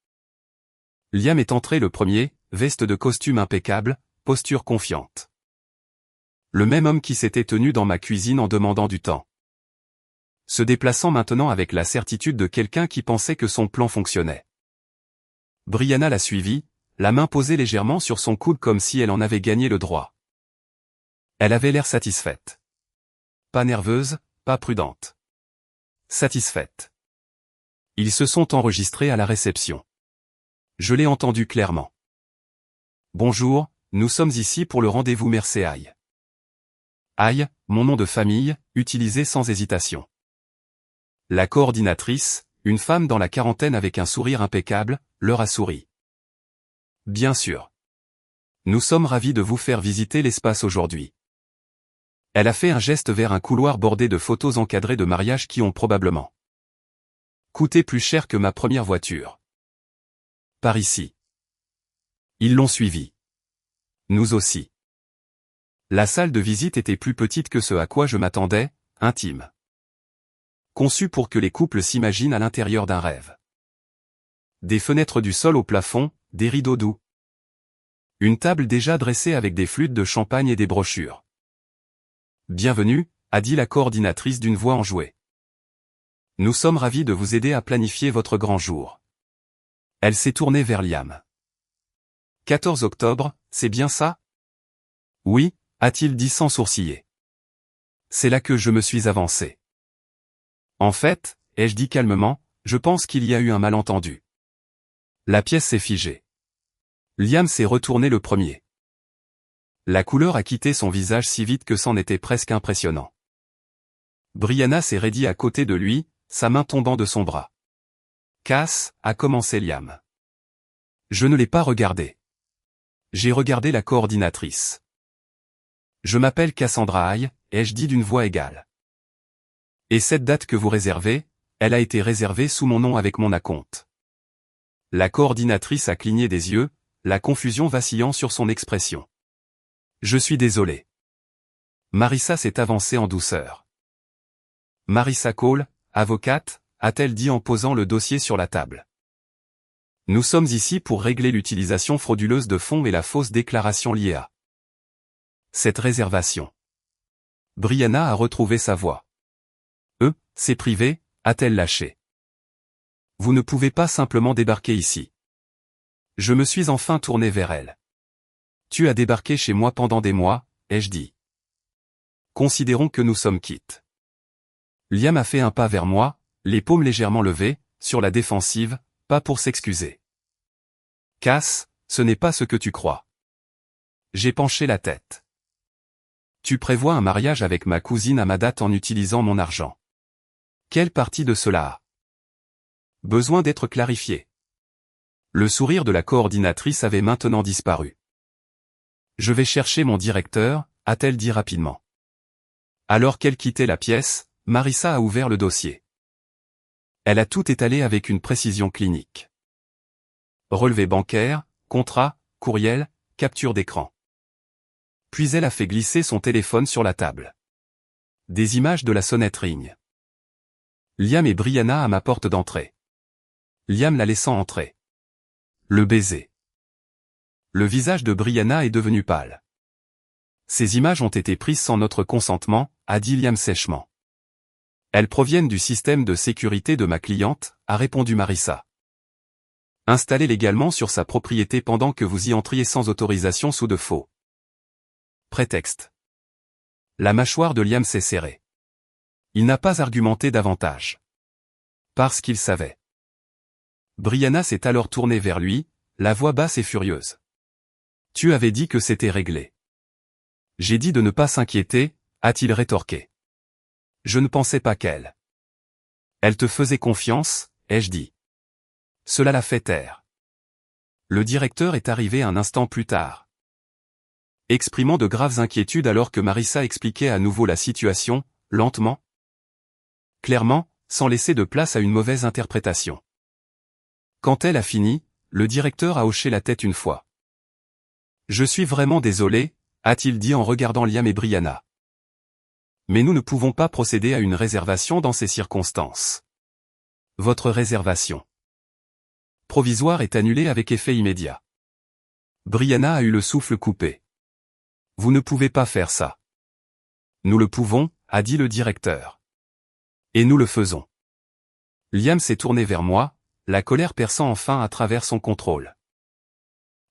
Liam est entré le premier, veste de costume impeccable, posture confiante. Le même homme qui s'était tenu dans ma cuisine en demandant du temps. se déplaçant maintenant avec la certitude de quelqu'un qui pensait que son plan fonctionnait. Brianna la suivit, la main posée légèrement sur son coude comme si elle en avait gagné le droit. Elle avait l'air satisfaite. Pas nerveuse, pas prudente. Satisfaite. Ils se sont enregistrés à la réception. Je l'ai entendu clairement. Bonjour, nous sommes ici pour le rendez-vous Merceaille. Aïe, mon nom de famille, utilisé sans hésitation. La coordinatrice, une femme dans la quarantaine avec un sourire impeccable, leur a souri. Bien sûr. Nous sommes ravis de vous faire visiter l'espace aujourd'hui. Elle a fait un geste vers un couloir bordé de photos encadrées de mariage qui ont probablement coûté plus cher que ma première voiture. Par ici. Ils l'ont suivi. Nous aussi. La salle de visite était plus petite que ce à quoi je m'attendais, intime. Conçue pour que les couples s'imaginent à l'intérieur d'un rêve. Des fenêtres du sol au plafond, des rideaux doux. Une table déjà dressée avec des flûtes de champagne et des brochures. Bienvenue, a dit la coordinatrice d'une voix enjouée. Nous sommes ravis de vous aider à planifier votre grand jour. Elle s'est tournée vers Liam. 14 octobre, c'est bien ça? Oui, a-t-il dit sans sourciller. C'est là que je me suis avancé. En fait, ai-je dit calmement, je pense qu'il y a eu un malentendu. La pièce s'est figée. Liam s'est retourné le premier. La couleur a quitté son visage si vite que c'en était presque impressionnant. Brianna s'est raidie à côté de lui, sa main tombant de son bras. Cass, a commencé Liam. Je ne l'ai pas regardé. J'ai regardé la coordinatrice. Je m'appelle Cassandra Aye, ai-je dit d'une voix égale. Et cette date que vous réservez, elle a été réservée sous mon nom avec mon acompte. La coordinatrice a cligné des yeux, la confusion vacillant sur son expression. Je suis désolé. Marissa s'est avancée en douceur. Marissa Cole, avocate, a-t-elle dit en posant le dossier sur la table. Nous sommes ici pour régler l'utilisation frauduleuse de fonds et la fausse déclaration liée à cette réservation. Brianna a retrouvé sa voix. C'est privé, a-t-elle lâché. Vous ne pouvez pas simplement débarquer ici. Je me suis enfin tourné vers elle. Tu as débarqué chez moi pendant des mois, ai-je dit. Considérons que nous sommes quittes. Liam a fait un pas vers moi, les paumes légèrement levées, sur la défensive, pas pour s'excuser. Cass, ce n'est pas ce que tu crois. J'ai penché la tête. Tu prévois un mariage avec ma cousine à ma date en utilisant mon argent. Quelle partie de cela a besoin d'être clarifiée? Le sourire de la coordinatrice avait maintenant disparu. Je vais chercher mon directeur, a-t-elle dit rapidement. Alors qu'elle quittait la pièce, Marissa a ouvert le dossier. Elle a tout étalé avec une précision clinique. Relevé bancaire, contrat, courriel, capture d'écran. Puis elle a fait glisser son téléphone sur la table. Des images de la sonnette ring. Liam et Brianna à ma porte d'entrée. Liam la laissant entrer. Le baiser. Le visage de Brianna est devenu pâle. Ces images ont été prises sans notre consentement, a dit Liam sèchement. Elles proviennent du système de sécurité de ma cliente, a répondu Marissa. Installé légalement sur sa propriété pendant que vous y entriez sans autorisation sous de faux prétextes. La mâchoire de Liam s'est serrée. Il n'a pas argumenté davantage. Parce qu'il savait. Brianna s'est alors tournée vers lui, la voix basse et furieuse. Tu avais dit que c'était réglé. J'ai dit de ne pas s'inquiéter, a-t-il rétorqué. Je ne pensais pas qu'elle. Elle te faisait confiance, ai-je dit. Cela l'a fait taire. Le directeur est arrivé un instant plus tard. Exprimant de graves inquiétudes alors que Marissa expliquait à nouveau la situation, lentement. Clairement, sans laisser de place à une mauvaise interprétation. Quand elle a fini, le directeur a hoché la tête une fois. Je suis vraiment désolé, a-t-il dit en regardant Liam et Brianna. Mais nous ne pouvons pas procéder à une réservation dans ces circonstances. Votre réservation provisoire est annulée avec effet immédiat. Brianna a eu le souffle coupé. Vous ne pouvez pas faire ça. Nous le pouvons, a dit le directeur. Et nous le faisons. Liam s'est tourné vers moi, la colère perçant enfin à travers son contrôle.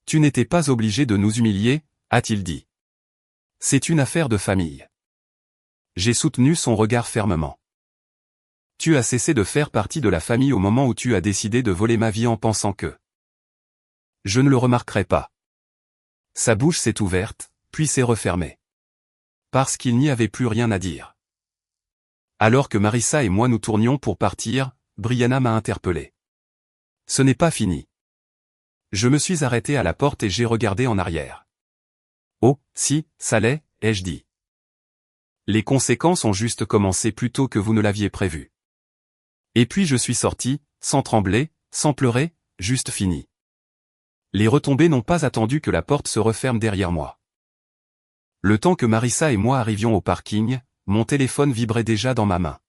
Tu n'étais pas obligé de nous humilier, a-t-il dit. C'est une affaire de famille. J'ai soutenu son regard fermement. Tu as cessé de faire partie de la famille au moment où tu as décidé de voler ma vie en pensant que je ne le remarquerai pas. Sa bouche s'est ouverte, puis s'est refermée. Parce qu'il n'y avait plus rien à dire. Alors que Marissa et moi nous tournions pour partir, Brianna m'a interpellé. Ce n'est pas fini. Je me suis arrêté à la porte et j'ai regardé en arrière. Oh, si, ça l'est, ai-je dit. Les conséquences ont juste commencé plus tôt que vous ne l'aviez prévu. Et puis je suis sorti, sans trembler, sans pleurer, juste fini. Les retombées n'ont pas attendu que la porte se referme derrière moi. Le temps que Marissa et moi arrivions au parking, mon téléphone vibrait déjà dans ma main.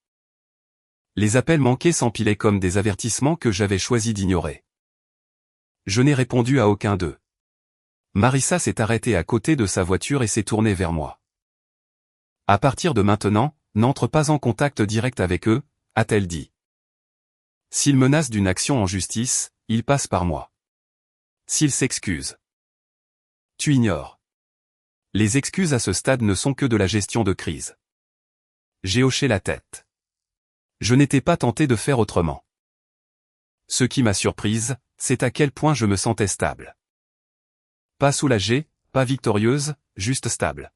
Les appels manqués s'empilaient comme des avertissements que j'avais choisi d'ignorer. Je n'ai répondu à aucun d'eux. Marissa s'est arrêtée à côté de sa voiture et s'est tournée vers moi. À partir de maintenant, n'entre pas en contact direct avec eux, a-t-elle dit. S'ils menacent d'une action en justice, ils passent par moi. S'ils s'excusent. Tu ignores. Les excuses à ce stade ne sont que de la gestion de crise. J'ai hoché la tête. Je n'étais pas tenté de faire autrement. Ce qui m'a surprise, c'est à quel point je me sentais stable. Pas soulagée, pas victorieuse, juste stable.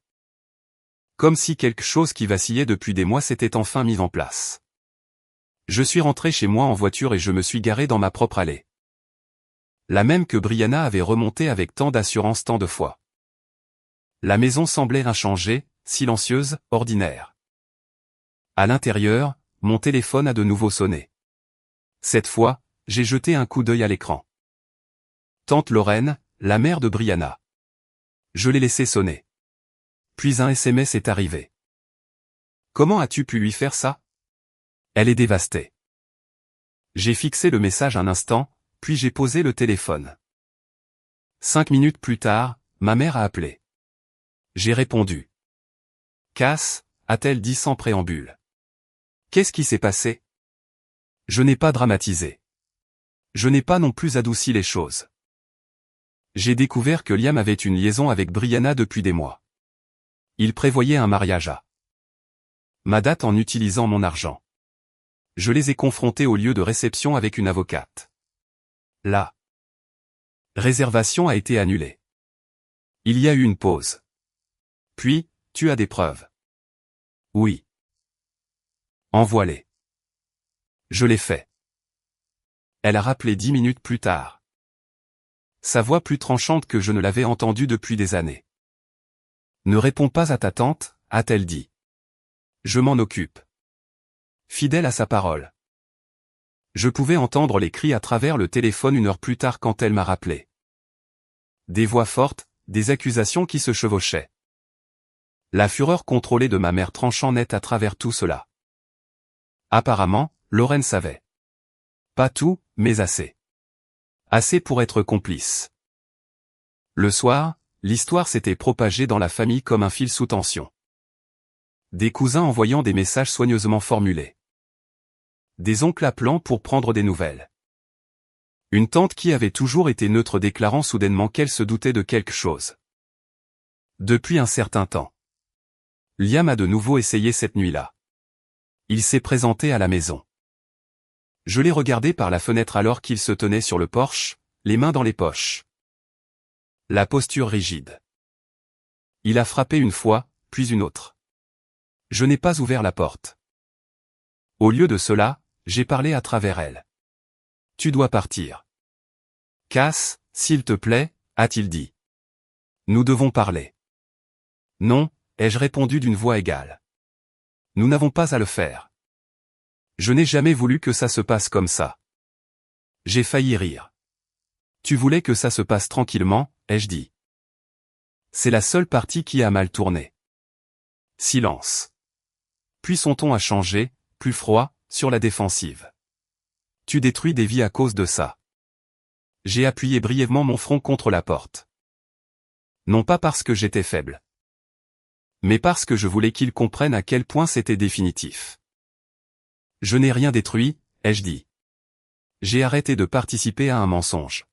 Comme si quelque chose qui vacillait depuis des mois s'était enfin mis en place. Je suis rentré chez moi en voiture et je me suis garé dans ma propre allée. La même que Brianna avait remontée avec tant d'assurance tant de fois. La maison semblait inchangée, silencieuse, ordinaire. À l'intérieur, mon téléphone a de nouveau sonné. Cette fois, j'ai jeté un coup d'œil à l'écran. Tante Lorraine, la mère de Brianna. Je l'ai laissé sonner. Puis un SMS est arrivé. Comment as-tu pu lui faire ça? Elle est dévastée. J'ai fixé le message un instant, puis j'ai posé le téléphone. 5 minutes plus tard, ma mère a appelé. J'ai répondu. Cass, a-t-elle dit sans préambule. Qu'est-ce qui s'est passé? Je n'ai pas dramatisé. Je n'ai pas non plus adouci les choses. J'ai découvert que Liam avait une liaison avec Brianna depuis des mois. Il prévoyait un mariage à ma date en utilisant mon argent. Je les ai confrontés au lieu de réception avec une avocate. La réservation a été annulée. Il y a eu une pause. Puis, tu as des preuves. Oui. Envoie-les. Je l'ai fait. Elle a rappelé 10 minutes plus tard. Sa voix plus tranchante que je ne l'avais entendue depuis des années. Ne réponds pas à ta tante, a-t-elle dit. Je m'en occupe. Fidèle à sa parole. Je pouvais entendre les cris à travers le téléphone une heure plus tard quand elle m'a rappelé. Des voix fortes, des accusations qui se chevauchaient. La fureur contrôlée de ma mère tranchant net à travers tout cela. Apparemment, Lorraine savait. Pas tout, mais assez. Assez pour être complice. Le soir, l'histoire s'était propagée dans la famille comme un fil sous tension. Des cousins envoyant des messages soigneusement formulés. Des oncles appelant pour prendre des nouvelles. Une tante qui avait toujours été neutre déclarant soudainement qu'elle se doutait de quelque chose. Depuis un certain temps. Liam a de nouveau essayé cette nuit-là. Il s'est présenté à la maison. Je l'ai regardé par la fenêtre alors qu'il se tenait sur le porche, les mains dans les poches. La posture rigide. Il a frappé une fois, puis une autre. Je n'ai pas ouvert la porte. Au lieu de cela, j'ai parlé à travers elle. Tu dois partir. Cass, s'il te plaît, a-t-il dit. Nous devons parler. Non, ai-je répondu d'une voix égale. Nous n'avons pas à le faire. Je n'ai jamais voulu que ça se passe comme ça. J'ai failli rire. Tu voulais que ça se passe tranquillement, ai-je dit. C'est la seule partie qui a mal tourné. Silence. Puis son ton a changé, plus froid, sur la défensive. Tu détruis des vies à cause de ça. J'ai appuyé brièvement mon front contre la porte. Non pas parce que j'étais faible. Mais parce que je voulais qu'il comprenne à quel point c'était définitif. Je n'ai rien détruit, ai-je dit. J'ai arrêté de participer à un mensonge.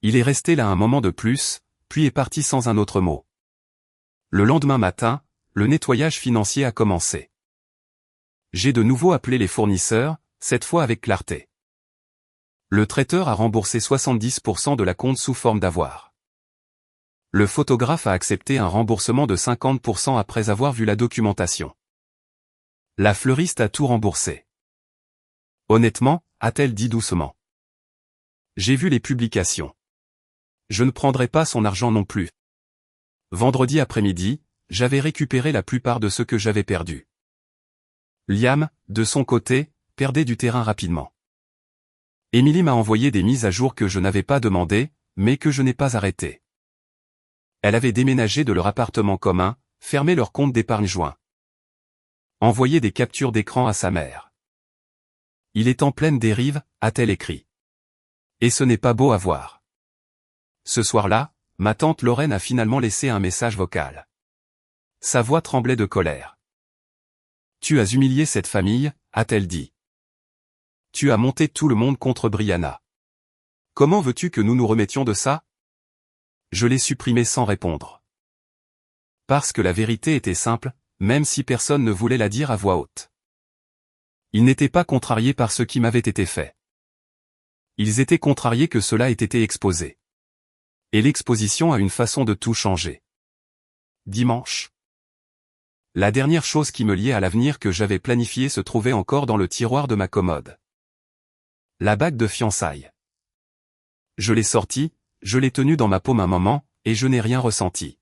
Il est resté là un moment de plus, puis est parti sans un autre mot. Le lendemain matin, le nettoyage financier a commencé. J'ai de nouveau appelé les fournisseurs, cette fois avec clarté. Le traiteur a remboursé 70% de la compte sous forme d'avoir. Le photographe a accepté un remboursement de 50% après avoir vu la documentation. La fleuriste a tout remboursé. Honnêtement, a-t-elle dit doucement. J'ai vu les publications. Je ne prendrai pas son argent non plus. Vendredi après-midi, j'avais récupéré la plupart de ce que j'avais perdu. Liam, de son côté, perdait du terrain rapidement. Émilie m'a envoyé des mises à jour que je n'avais pas demandées, mais que je n'ai pas arrêtées. Elle avait déménagé de leur appartement commun, fermé leur compte d'épargne joint. Envoyé des captures d'écran à sa mère. Il est en pleine dérive, a-t-elle écrit. Et ce n'est pas beau à voir. Ce soir-là, ma tante Lorraine a finalement laissé un message vocal. Sa voix tremblait de colère. Tu as humilié cette famille, a-t-elle dit. Tu as monté tout le monde contre Brianna. Comment veux-tu que nous nous remettions de ça? Je l'ai supprimé sans répondre. Parce que la vérité était simple, même si personne ne voulait la dire à voix haute. Ils n'étaient pas contrariés par ce qui m'avait été fait. Ils étaient contrariés que cela ait été exposé. Et l'exposition a une façon de tout changer. Dimanche. La dernière chose qui me liait à l'avenir que j'avais planifié se trouvait encore dans le tiroir de ma commode. La bague de fiançailles. Je l'ai sortie, je l'ai tenue dans ma paume un moment, et je n'ai rien ressenti.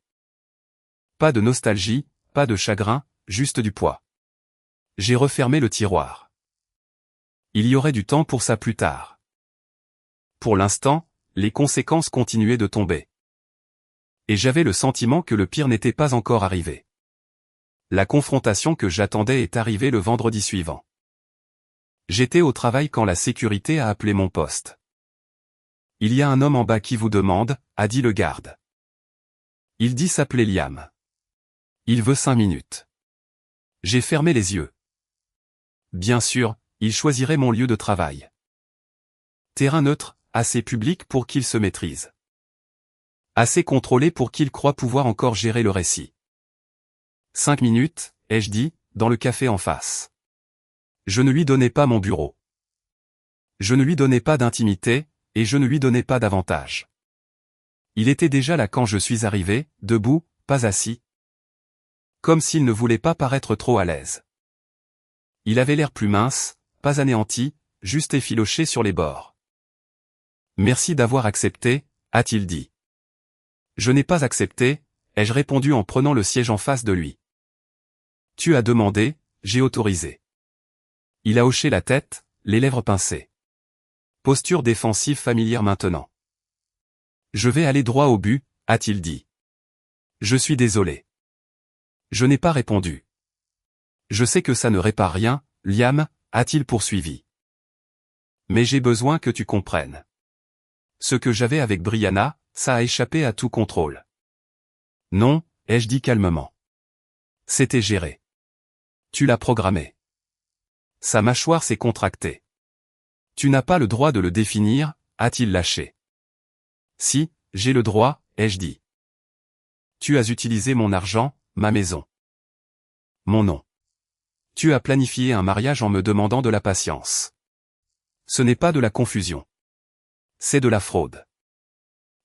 Pas de nostalgie, pas de chagrin, juste du poids. J'ai refermé le tiroir. Il y aurait du temps pour ça plus tard. Pour l'instant, les conséquences continuaient de tomber. Et j'avais le sentiment que le pire n'était pas encore arrivé. La confrontation que j'attendais est arrivée le vendredi suivant. J'étais au travail quand la sécurité a appelé mon poste. Il y a un homme en bas qui vous demande, a dit le garde. Il dit s'appeler Liam. Il veut 5 minutes. J'ai fermé les yeux. Bien sûr, il choisirait mon lieu de travail. Terrain neutre, assez public pour qu'il se maîtrise. Assez contrôlé pour qu'il croie pouvoir encore gérer le récit. 5 minutes, ai-je dit, dans le café en face. Je ne lui donnais pas mon bureau. Je ne lui donnais pas d'intimité, et je ne lui donnais pas d'avantage. Il était déjà là quand je suis arrivé, debout, pas assis. Comme s'il ne voulait pas paraître trop à l'aise. Il avait l'air plus mince, pas anéanti, juste effiloché sur les bords. Merci d'avoir accepté, a-t-il dit. Je n'ai pas accepté, ai-je répondu en prenant le siège en face de lui. Tu as demandé, j'ai autorisé. Il a hoché la tête, les lèvres pincées. Posture défensive familière maintenant. Je vais aller droit au but, a-t-il dit. Je suis désolé. Je n'ai pas répondu. Je sais que ça ne répare rien, Liam, a-t-il poursuivi. Mais j'ai besoin que tu comprennes. Ce que j'avais avec Brianna, ça a échappé à tout contrôle. Non, ai-je dit calmement. C'était géré. Tu l'as programmé. Sa mâchoire s'est contractée. Tu n'as pas le droit de le définir, a-t-il lâché. Si, j'ai le droit, ai-je dit. Tu as utilisé mon argent, ma maison. Mon nom. Tu as planifié un mariage en me demandant de la patience. Ce n'est pas de la confusion. C'est de la fraude.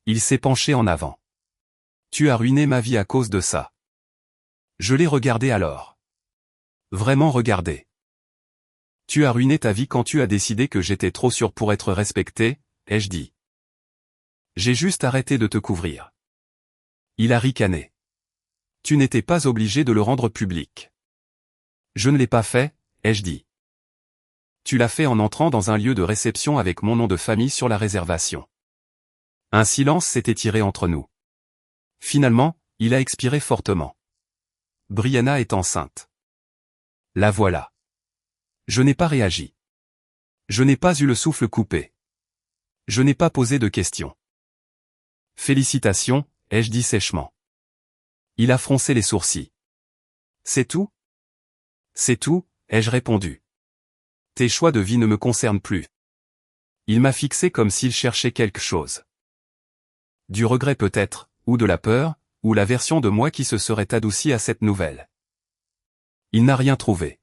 Il s'est penché en avant. Tu as ruiné ma vie à cause de ça. Je l'ai regardé alors. Vraiment regardé. Tu as ruiné ta vie quand tu as décidé que j'étais trop sûr pour être respecté, ai-je dit. J'ai juste arrêté de te couvrir. Il a ricané. Tu n'étais pas obligé de le rendre public. Je ne l'ai pas fait, ai-je dit. Tu l'as fait en entrant dans un lieu de réception avec mon nom de famille sur la réservation. Un silence s'est étiré entre nous. Finalement, il a expiré fortement. Brianna est enceinte. La voilà. Je n'ai pas réagi. Je n'ai pas eu le souffle coupé. Je n'ai pas posé de questions. Félicitations, ai-je dit sèchement. Il a froncé les sourcils. C'est tout? C'est tout, ai-je répondu. Tes choix de vie ne me concernent plus. Il m'a fixé comme s'il cherchait quelque chose. Du regret peut-être, ou de la peur, ou la version de moi qui se serait adoucie à cette nouvelle. Il n'a rien trouvé.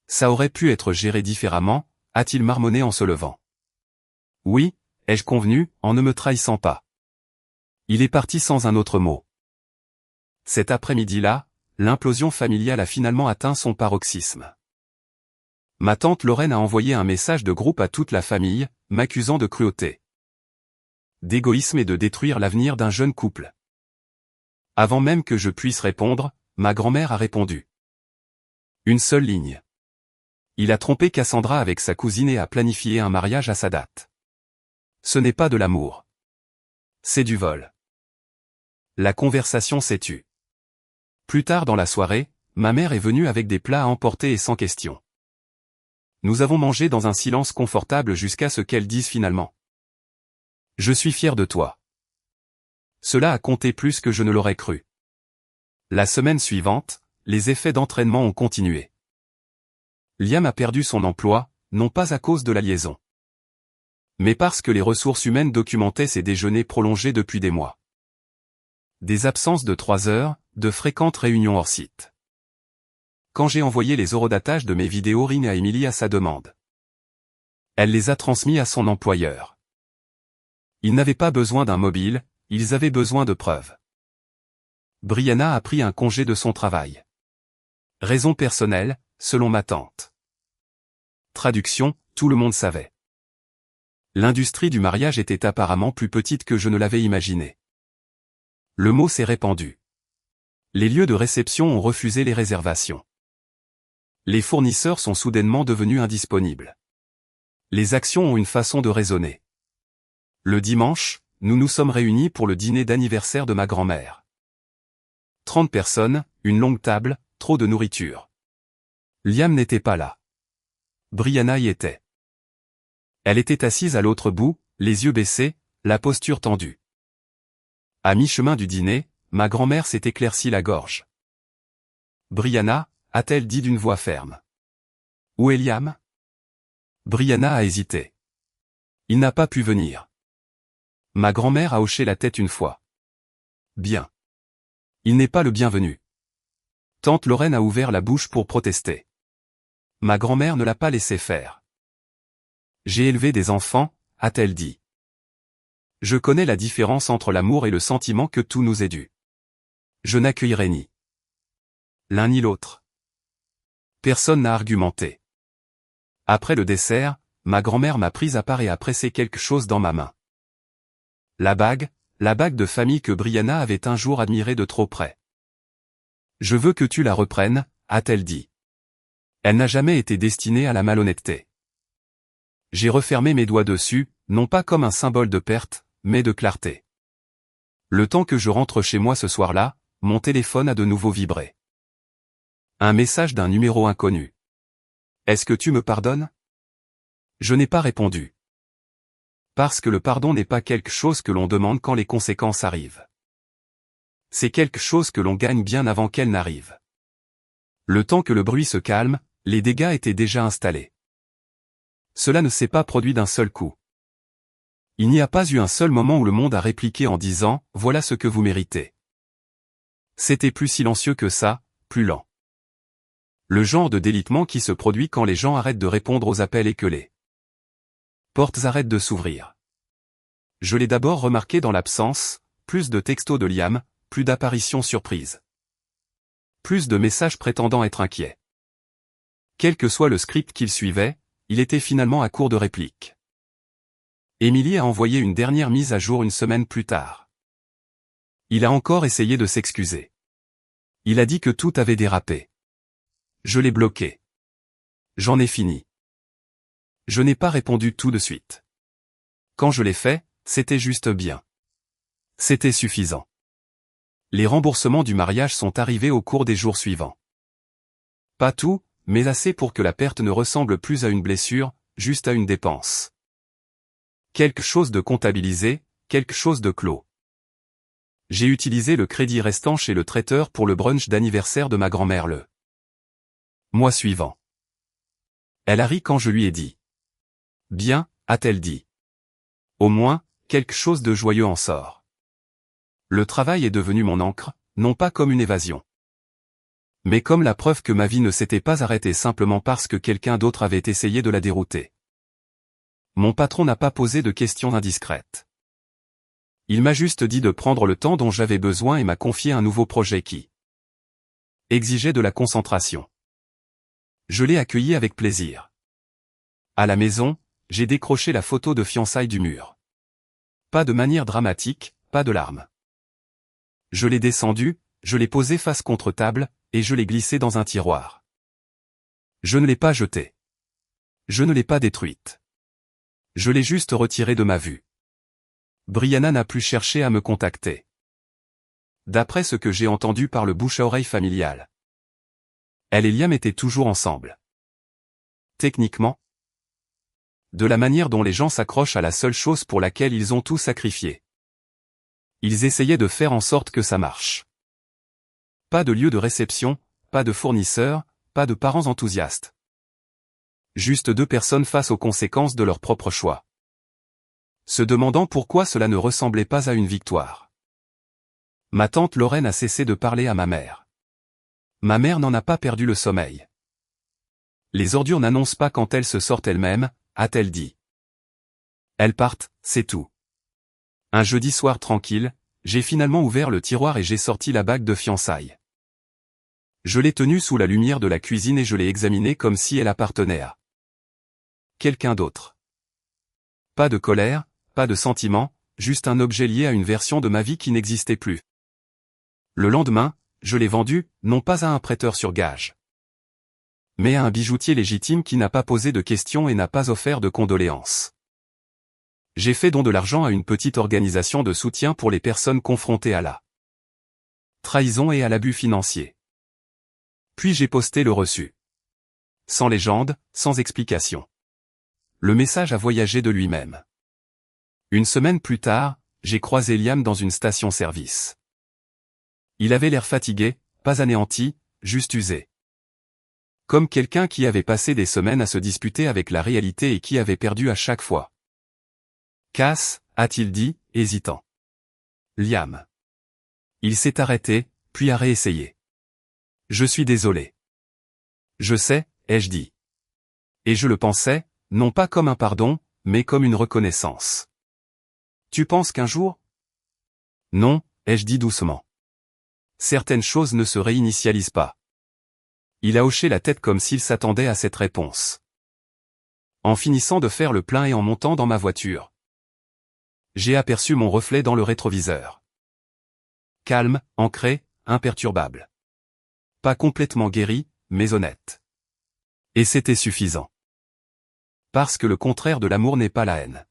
Ça aurait pu être géré différemment, a-t-il marmonné en se levant. Oui, ai-je convenu, en ne me trahissant pas. Il est parti sans un autre mot. Cet après-midi-là, l'implosion familiale a finalement atteint son paroxysme. Ma tante Lorraine a envoyé un message de groupe à toute la famille, m'accusant de cruauté, d'égoïsme et de détruire l'avenir d'un jeune couple. Avant même que je puisse répondre, ma grand-mère a répondu. Une seule ligne. Il a trompé Cassandra avec sa cousine et a planifié un mariage à sa date. Ce n'est pas de l'amour. C'est du vol. La conversation s'est tue. Plus tard dans la soirée, ma mère est venue avec des plats à emporter et sans question. Nous avons mangé dans un silence confortable jusqu'à ce qu'elle dise finalement. Je suis fier de toi. Cela a compté plus que je ne l'aurais cru. La semaine suivante, les effets d'entraînement ont continué. Liam a perdu son emploi, non pas à cause de la liaison, mais parce que les ressources humaines documentaient ses déjeuners prolongés depuis des mois. Des absences de 3 heures, de fréquentes réunions hors site. Quand j'ai envoyé les horodatage de mes vidéos Ring à Emily à sa demande, elle les a transmis à son employeur. Ils n'avaient pas besoin d'un mobile, ils avaient besoin de preuves. Brianna a pris un congé de son travail. Raison personnelle, selon ma tante. Traduction, tout le monde savait. L'industrie du mariage était apparemment plus petite que je ne l'avais imaginé. Le mot s'est répandu. Les lieux de réception ont refusé les réservations. Les fournisseurs sont soudainement devenus indisponibles. Les actions ont une façon de raisonner. Le dimanche, nous nous sommes réunis pour le dîner d'anniversaire de ma grand-mère. 30 personnes, une longue table, trop de nourriture. Liam n'était pas là. Brianna y était. Elle était assise à l'autre bout, les yeux baissés, la posture tendue. À mi-chemin du dîner, ma grand-mère s'est éclaircie la gorge. Brianna, a-t-elle dit d'une voix ferme. Où est Liam? Brianna a hésité. Il n'a pas pu venir. Ma grand-mère a hoché la tête une fois. Bien. Il n'est pas le bienvenu. Tante Lorraine a ouvert la bouche pour protester. Ma grand-mère ne l'a pas laissé faire. J'ai élevé des enfants, a-t-elle dit. Je connais la différence entre l'amour et le sentiment que tout nous est dû. Je n'accueillerai ni l'un ni l'autre. Personne n'a argumenté. Après le dessert, ma grand-mère m'a prise à part et a pressé quelque chose dans ma main. La bague de famille que Brianna avait un jour admirée de trop près. Je veux que tu la reprennes, a-t-elle dit. Elle n'a jamais été destinée à la malhonnêteté. J'ai refermé mes doigts dessus, non pas comme un symbole de perte, mais de clarté. Le temps que je rentre chez moi ce soir-là, mon téléphone a de nouveau vibré. Un message d'un numéro inconnu. Est-ce que tu me pardonnes? Je n'ai pas répondu. Parce que le pardon n'est pas quelque chose que l'on demande quand les conséquences arrivent. C'est quelque chose que l'on gagne bien avant qu'elles n'arrivent. Le temps que le bruit se calme, les dégâts étaient déjà installés. Cela ne s'est pas produit d'un seul coup. Il n'y a pas eu un seul moment où le monde a répliqué en disant « Voilà ce que vous méritez ». C'était plus silencieux que ça, plus lent. Le genre de délitement qui se produit quand les gens arrêtent de répondre aux appels et que les portes arrêtent de s'ouvrir. Je l'ai d'abord remarqué dans l'absence, plus de textos de Liam, plus d'apparitions surprises. Plus de messages prétendant être inquiets. Quel que soit le script qu'il suivait, il était finalement à court de répliques. Emily a envoyé une dernière mise à jour une semaine plus tard. Il a encore essayé de s'excuser. Il a dit que tout avait dérapé. Je l'ai bloqué. J'en ai fini. Je n'ai pas répondu tout de suite. Quand je l'ai fait, c'était juste bien. C'était suffisant. Les remboursements du mariage sont arrivés au cours des jours suivants. Pas tout, mais assez pour que la perte ne ressemble plus à une blessure, juste à une dépense. Quelque chose de comptabilisé, quelque chose de clos. J'ai utilisé le crédit restant chez le traiteur pour le brunch d'anniversaire de ma grand-mère le mois suivant. Elle a ri quand je lui ai dit. Bien, a-t-elle dit. Au moins, quelque chose de joyeux en sort. Le travail est devenu mon encre, non pas comme une évasion, mais comme la preuve que ma vie ne s'était pas arrêtée simplement parce que quelqu'un d'autre avait essayé de la dérouter. Mon patron n'a pas posé de questions indiscrètes. Il m'a juste dit de prendre le temps dont j'avais besoin et m'a confié un nouveau projet qui exigeait de la concentration. Je l'ai accueilli avec plaisir. À la maison, j'ai décroché la photo de fiançailles du mur. Pas de manière dramatique, pas de larmes. Je l'ai descendue, je l'ai posée face contre table, et je l'ai glissée dans un tiroir. Je ne l'ai pas jetée. Je ne l'ai pas détruite. Je l'ai juste retirée de ma vue. Brianna n'a plus cherché à me contacter. D'après ce que j'ai entendu par le bouche-à-oreille familial, elle et Liam étaient toujours ensemble. Techniquement, de la manière dont les gens s'accrochent à la seule chose pour laquelle ils ont tout sacrifié. Ils essayaient de faire en sorte que ça marche. Pas de lieu de réception, pas de fournisseurs, pas de parents enthousiastes. Juste deux personnes face aux conséquences de leur propre choix. Se demandant pourquoi cela ne ressemblait pas à une victoire. Ma tante Lorraine a cessé de parler à ma mère. Ma mère n'en a pas perdu le sommeil. Les ordures n'annoncent pas quand elles se sortent elles-mêmes, a-t-elle dit. Elles partent, c'est tout. Un jeudi soir tranquille, j'ai finalement ouvert le tiroir et j'ai sorti la bague de fiançailles. Je l'ai tenue sous la lumière de la cuisine et je l'ai examinée comme si elle appartenait à quelqu'un d'autre. Pas de colère, pas de sentiment, juste un objet lié à une version de ma vie qui n'existait plus. Le lendemain, je l'ai vendue, non pas à un prêteur sur gage, mais à un bijoutier légitime qui n'a pas posé de questions et n'a pas offert de condoléances. J'ai fait don de l'argent à une petite organisation de soutien pour les personnes confrontées à la trahison et à l'abus financier. Puis j'ai posté le reçu. Sans légende, sans explication. Le message a voyagé de lui-même. Une semaine plus tard, j'ai croisé Liam dans une station-service. Il avait l'air fatigué, pas anéanti, juste usé. Comme quelqu'un qui avait passé des semaines à se disputer avec la réalité et qui avait perdu à chaque fois. Cass, a-t-il dit, hésitant. Liam. Il s'est arrêté, puis a réessayé. Je suis désolé. Je sais, ai-je dit. Et je le pensais, non pas comme un pardon, mais comme une reconnaissance. Tu penses qu'un jour? Non, ai-je dit doucement. Certaines choses ne se réinitialisent pas. Il a hoché la tête comme s'il s'attendait à cette réponse. En finissant de faire le plein et en montant dans ma voiture, j'ai aperçu mon reflet dans le rétroviseur. Calme, ancré, imperturbable. Pas complètement guéri, mais honnête. Et c'était suffisant. Parce que le contraire de l'amour n'est pas la haine.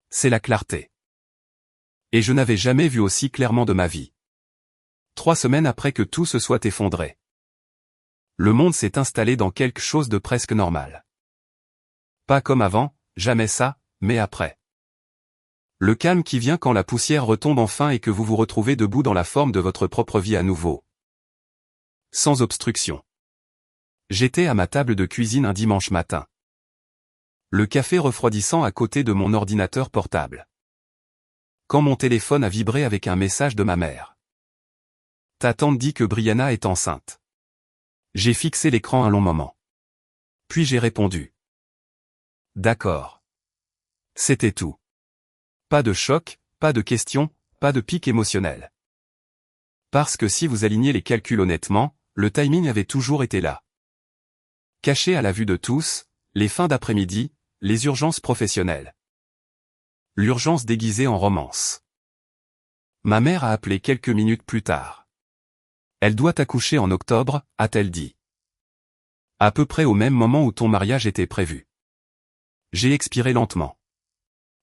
C'est la clarté. Et je n'avais jamais vu aussi clairement de ma vie. 3 semaines après que tout se soit effondré. Le monde s'est installé dans quelque chose de presque normal. Pas comme avant, jamais ça, mais après. Le calme qui vient quand la poussière retombe enfin et que vous vous retrouvez debout dans la forme de votre propre vie à nouveau. Sans obstruction. J'étais à ma table de cuisine un dimanche matin. Le café refroidissant à côté de mon ordinateur portable. Quand mon téléphone a vibré avec un message de ma mère. Ta tante dit que Brianna est enceinte. J'ai fixé l'écran un long moment. Puis j'ai répondu. D'accord. C'était tout. Pas de choc, pas de questions, pas de pic émotionnel. Parce que si vous alignez les calculs honnêtement, le timing avait toujours été là. Caché à la vue de tous, les fins d'après-midi, les urgences professionnelles. L'urgence déguisée en romance. Ma mère a appelé quelques minutes plus tard. Elle doit accoucher en octobre, a-t-elle dit. À peu près au même moment où ton mariage était prévu. J'ai expiré lentement.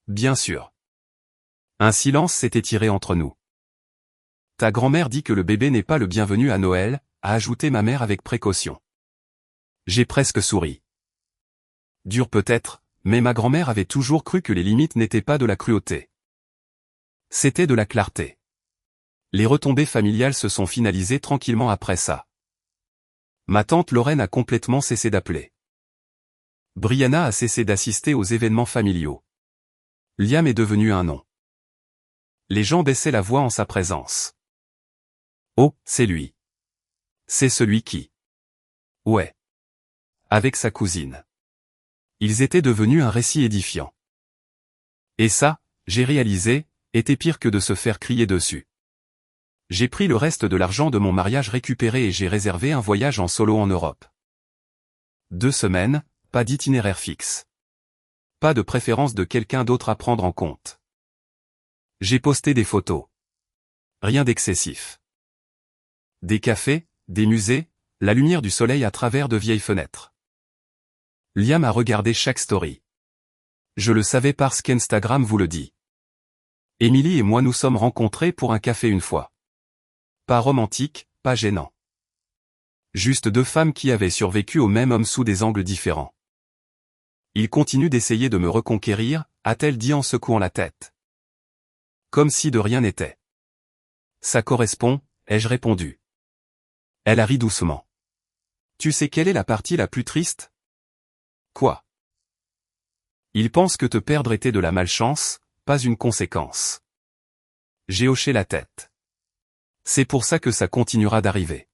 Bien sûr. Un silence s'est étiré entre nous. Ta grand-mère dit que le bébé n'est pas le bienvenu à Noël, a ajouté ma mère avec précaution. J'ai presque souri. Dur peut-être, mais ma grand-mère avait toujours cru que les limites n'étaient pas de la cruauté. C'était de la clarté. Les retombées familiales se sont finalisées tranquillement après ça. Ma tante Lorraine a complètement cessé d'appeler. Brianna a cessé d'assister aux événements familiaux. Liam est devenu un nom. Les gens baissaient la voix en sa présence. Oh, c'est lui. C'est celui qui. Ouais. Avec sa cousine. Ils étaient devenus un récit édifiant. Et ça, j'ai réalisé, était pire que de se faire crier dessus. J'ai pris le reste de l'argent de mon mariage récupéré et j'ai réservé un voyage en solo en Europe. 2 semaines, pas d'itinéraire fixe. Pas de préférence de quelqu'un d'autre à prendre en compte. J'ai posté des photos. Rien d'excessif. Des cafés, des musées, la lumière du soleil à travers de vieilles fenêtres. Liam a regardé chaque story. Je le savais parce qu'Instagram vous le dit. Emily et moi nous sommes rencontrés pour un café une fois. Pas romantique, pas gênant. Juste 2 femmes qui avaient survécu au même homme sous des angles différents. Il continue d'essayer de me reconquérir, a-t-elle dit en secouant la tête. Comme si de rien n'était. Ça correspond, ai-je répondu. Elle a ri doucement. Tu sais quelle est la partie la plus triste? Quoi? Il pense que te perdre était de la malchance, pas une conséquence. J'ai hoché la tête. C'est pour ça que ça continuera d'arriver.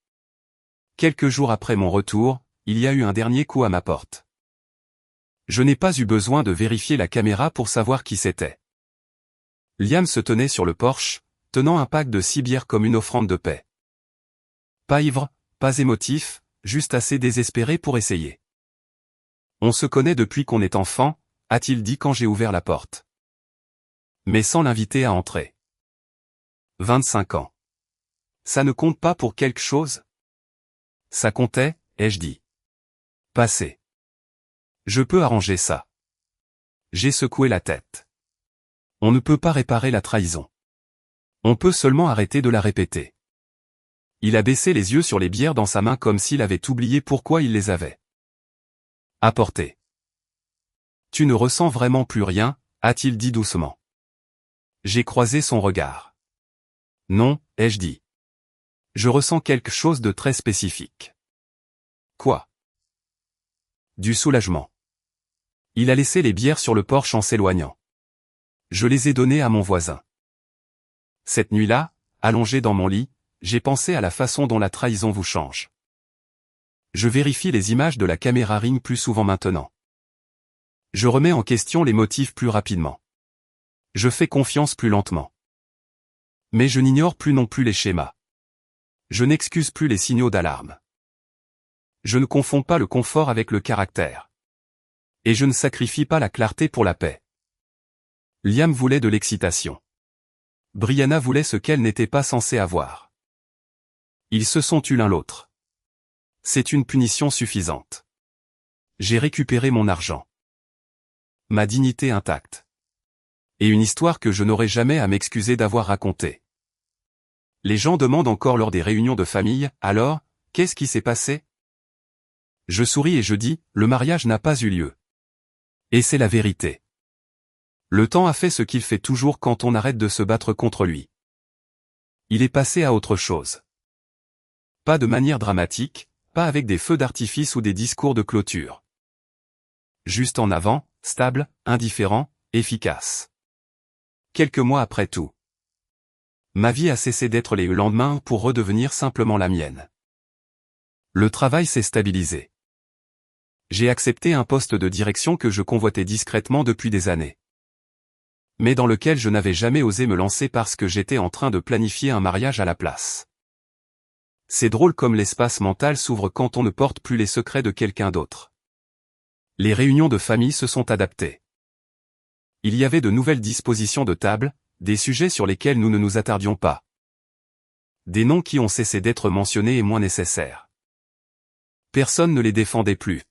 Quelques jours après mon retour, il y a eu un dernier coup à ma porte. Je n'ai pas eu besoin de vérifier la caméra pour savoir qui c'était. Liam se tenait sur le porche, tenant un pack de 6 bières comme une offrande de paix. Pas ivre, pas émotif, juste assez désespéré pour essayer. On se connaît depuis qu'on est enfant, a-t-il dit quand j'ai ouvert la porte. Mais sans l'inviter à entrer. 25 ans. Ça ne compte pas pour quelque chose? Ça comptait, ai-je dit. Passé. Je peux arranger ça. J'ai secoué la tête. On ne peut pas réparer la trahison. On peut seulement arrêter de la répéter. Il a baissé les yeux sur les bières dans sa main comme s'il avait oublié pourquoi il les avait apportées. Tu ne ressens vraiment plus rien, a-t-il dit doucement. J'ai croisé son regard. Non, ai-je dit. Je ressens quelque chose de très spécifique. Quoi? Du soulagement. Il a laissé les bières sur le porche en s'éloignant. Je les ai données à mon voisin. Cette nuit-là, allongé dans mon lit, j'ai pensé à la façon dont la trahison vous change. Je vérifie les images de la caméra Ring plus souvent maintenant. Je remets en question les motifs plus rapidement. Je fais confiance plus lentement. Mais je n'ignore plus non plus les schémas. Je n'excuse plus les signaux d'alarme. Je ne confonds pas le confort avec le caractère. Et je ne sacrifie pas la clarté pour la paix. Liam voulait de l'excitation. Brianna voulait ce qu'elle n'était pas censée avoir. Ils se sont eus l'un l'autre. C'est une punition suffisante. J'ai récupéré mon argent. Ma dignité intacte. Et une histoire que je n'aurai jamais à m'excuser d'avoir racontée. Les gens demandent encore lors des réunions de famille, alors, qu'est-ce qui s'est passé? Je souris et je dis, le mariage n'a pas eu lieu. Et c'est la vérité. Le temps a fait ce qu'il fait toujours quand on arrête de se battre contre lui. Il est passé à autre chose. Pas de manière dramatique, pas avec des feux d'artifice ou des discours de clôture. Juste en avant, stable, indifférent, efficace. Quelques mois après tout. Ma vie a cessé d'être le lendemain pour redevenir simplement la mienne. Le travail s'est stabilisé. J'ai accepté un poste de direction que je convoitais discrètement depuis des années. Mais dans lequel je n'avais jamais osé me lancer parce que j'étais en train de planifier un mariage à la place. C'est drôle comme l'espace mental s'ouvre quand on ne porte plus les secrets de quelqu'un d'autre. Les réunions de famille se sont adaptées. Il y avait de nouvelles dispositions de table, des sujets sur lesquels nous ne nous attardions pas. Des noms qui ont cessé d'être mentionnés et moins nécessaires. Personne ne les défendait plus.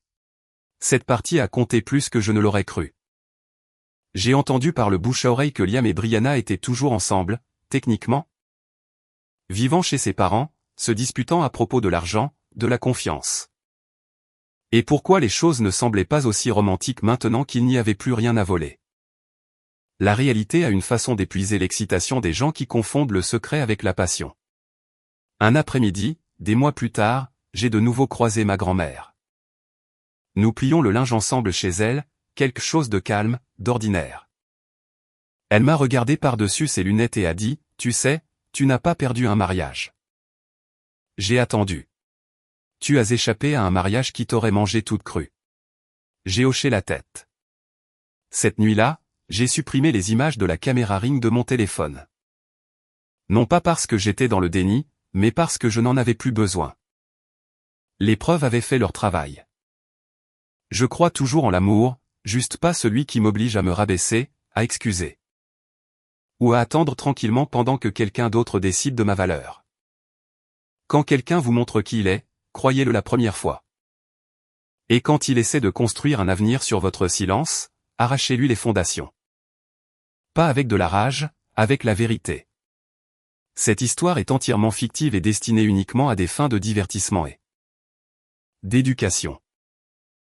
Cette partie a compté plus que je ne l'aurais cru. J'ai entendu par le bouche à oreille que Liam et Brianna étaient toujours ensemble, techniquement. Vivant chez ses parents, se disputant à propos de l'argent, de la confiance. Et pourquoi les choses ne semblaient pas aussi romantiques maintenant qu'il n'y avait plus rien à voler. La réalité a une façon d'épuiser l'excitation des gens qui confondent le secret avec la passion. Un après-midi, des mois plus tard, j'ai de nouveau croisé ma grand-mère. Nous plions le linge ensemble chez elle, quelque chose de calme, d'ordinaire. Elle m'a regardé par-dessus ses lunettes et a dit, « Tu sais, tu n'as pas perdu un mariage. » J'ai attendu. « Tu as échappé à un mariage qui t'aurait mangé toute crue. » J'ai hoché la tête. Cette nuit-là, j'ai supprimé les images de la caméra Ring de mon téléphone. Non pas parce que j'étais dans le déni, mais parce que je n'en avais plus besoin. Les preuves avaient fait leur travail. Je crois toujours en l'amour, juste pas celui qui m'oblige à me rabaisser, à excuser. Ou à attendre tranquillement pendant que quelqu'un d'autre décide de ma valeur. Quand quelqu'un vous montre qui il est, croyez-le la première fois. Et quand il essaie de construire un avenir sur votre silence, arrachez-lui les fondations. Pas avec de la rage, avec la vérité. Cette histoire est entièrement fictive et destinée uniquement à des fins de divertissement et d'éducation.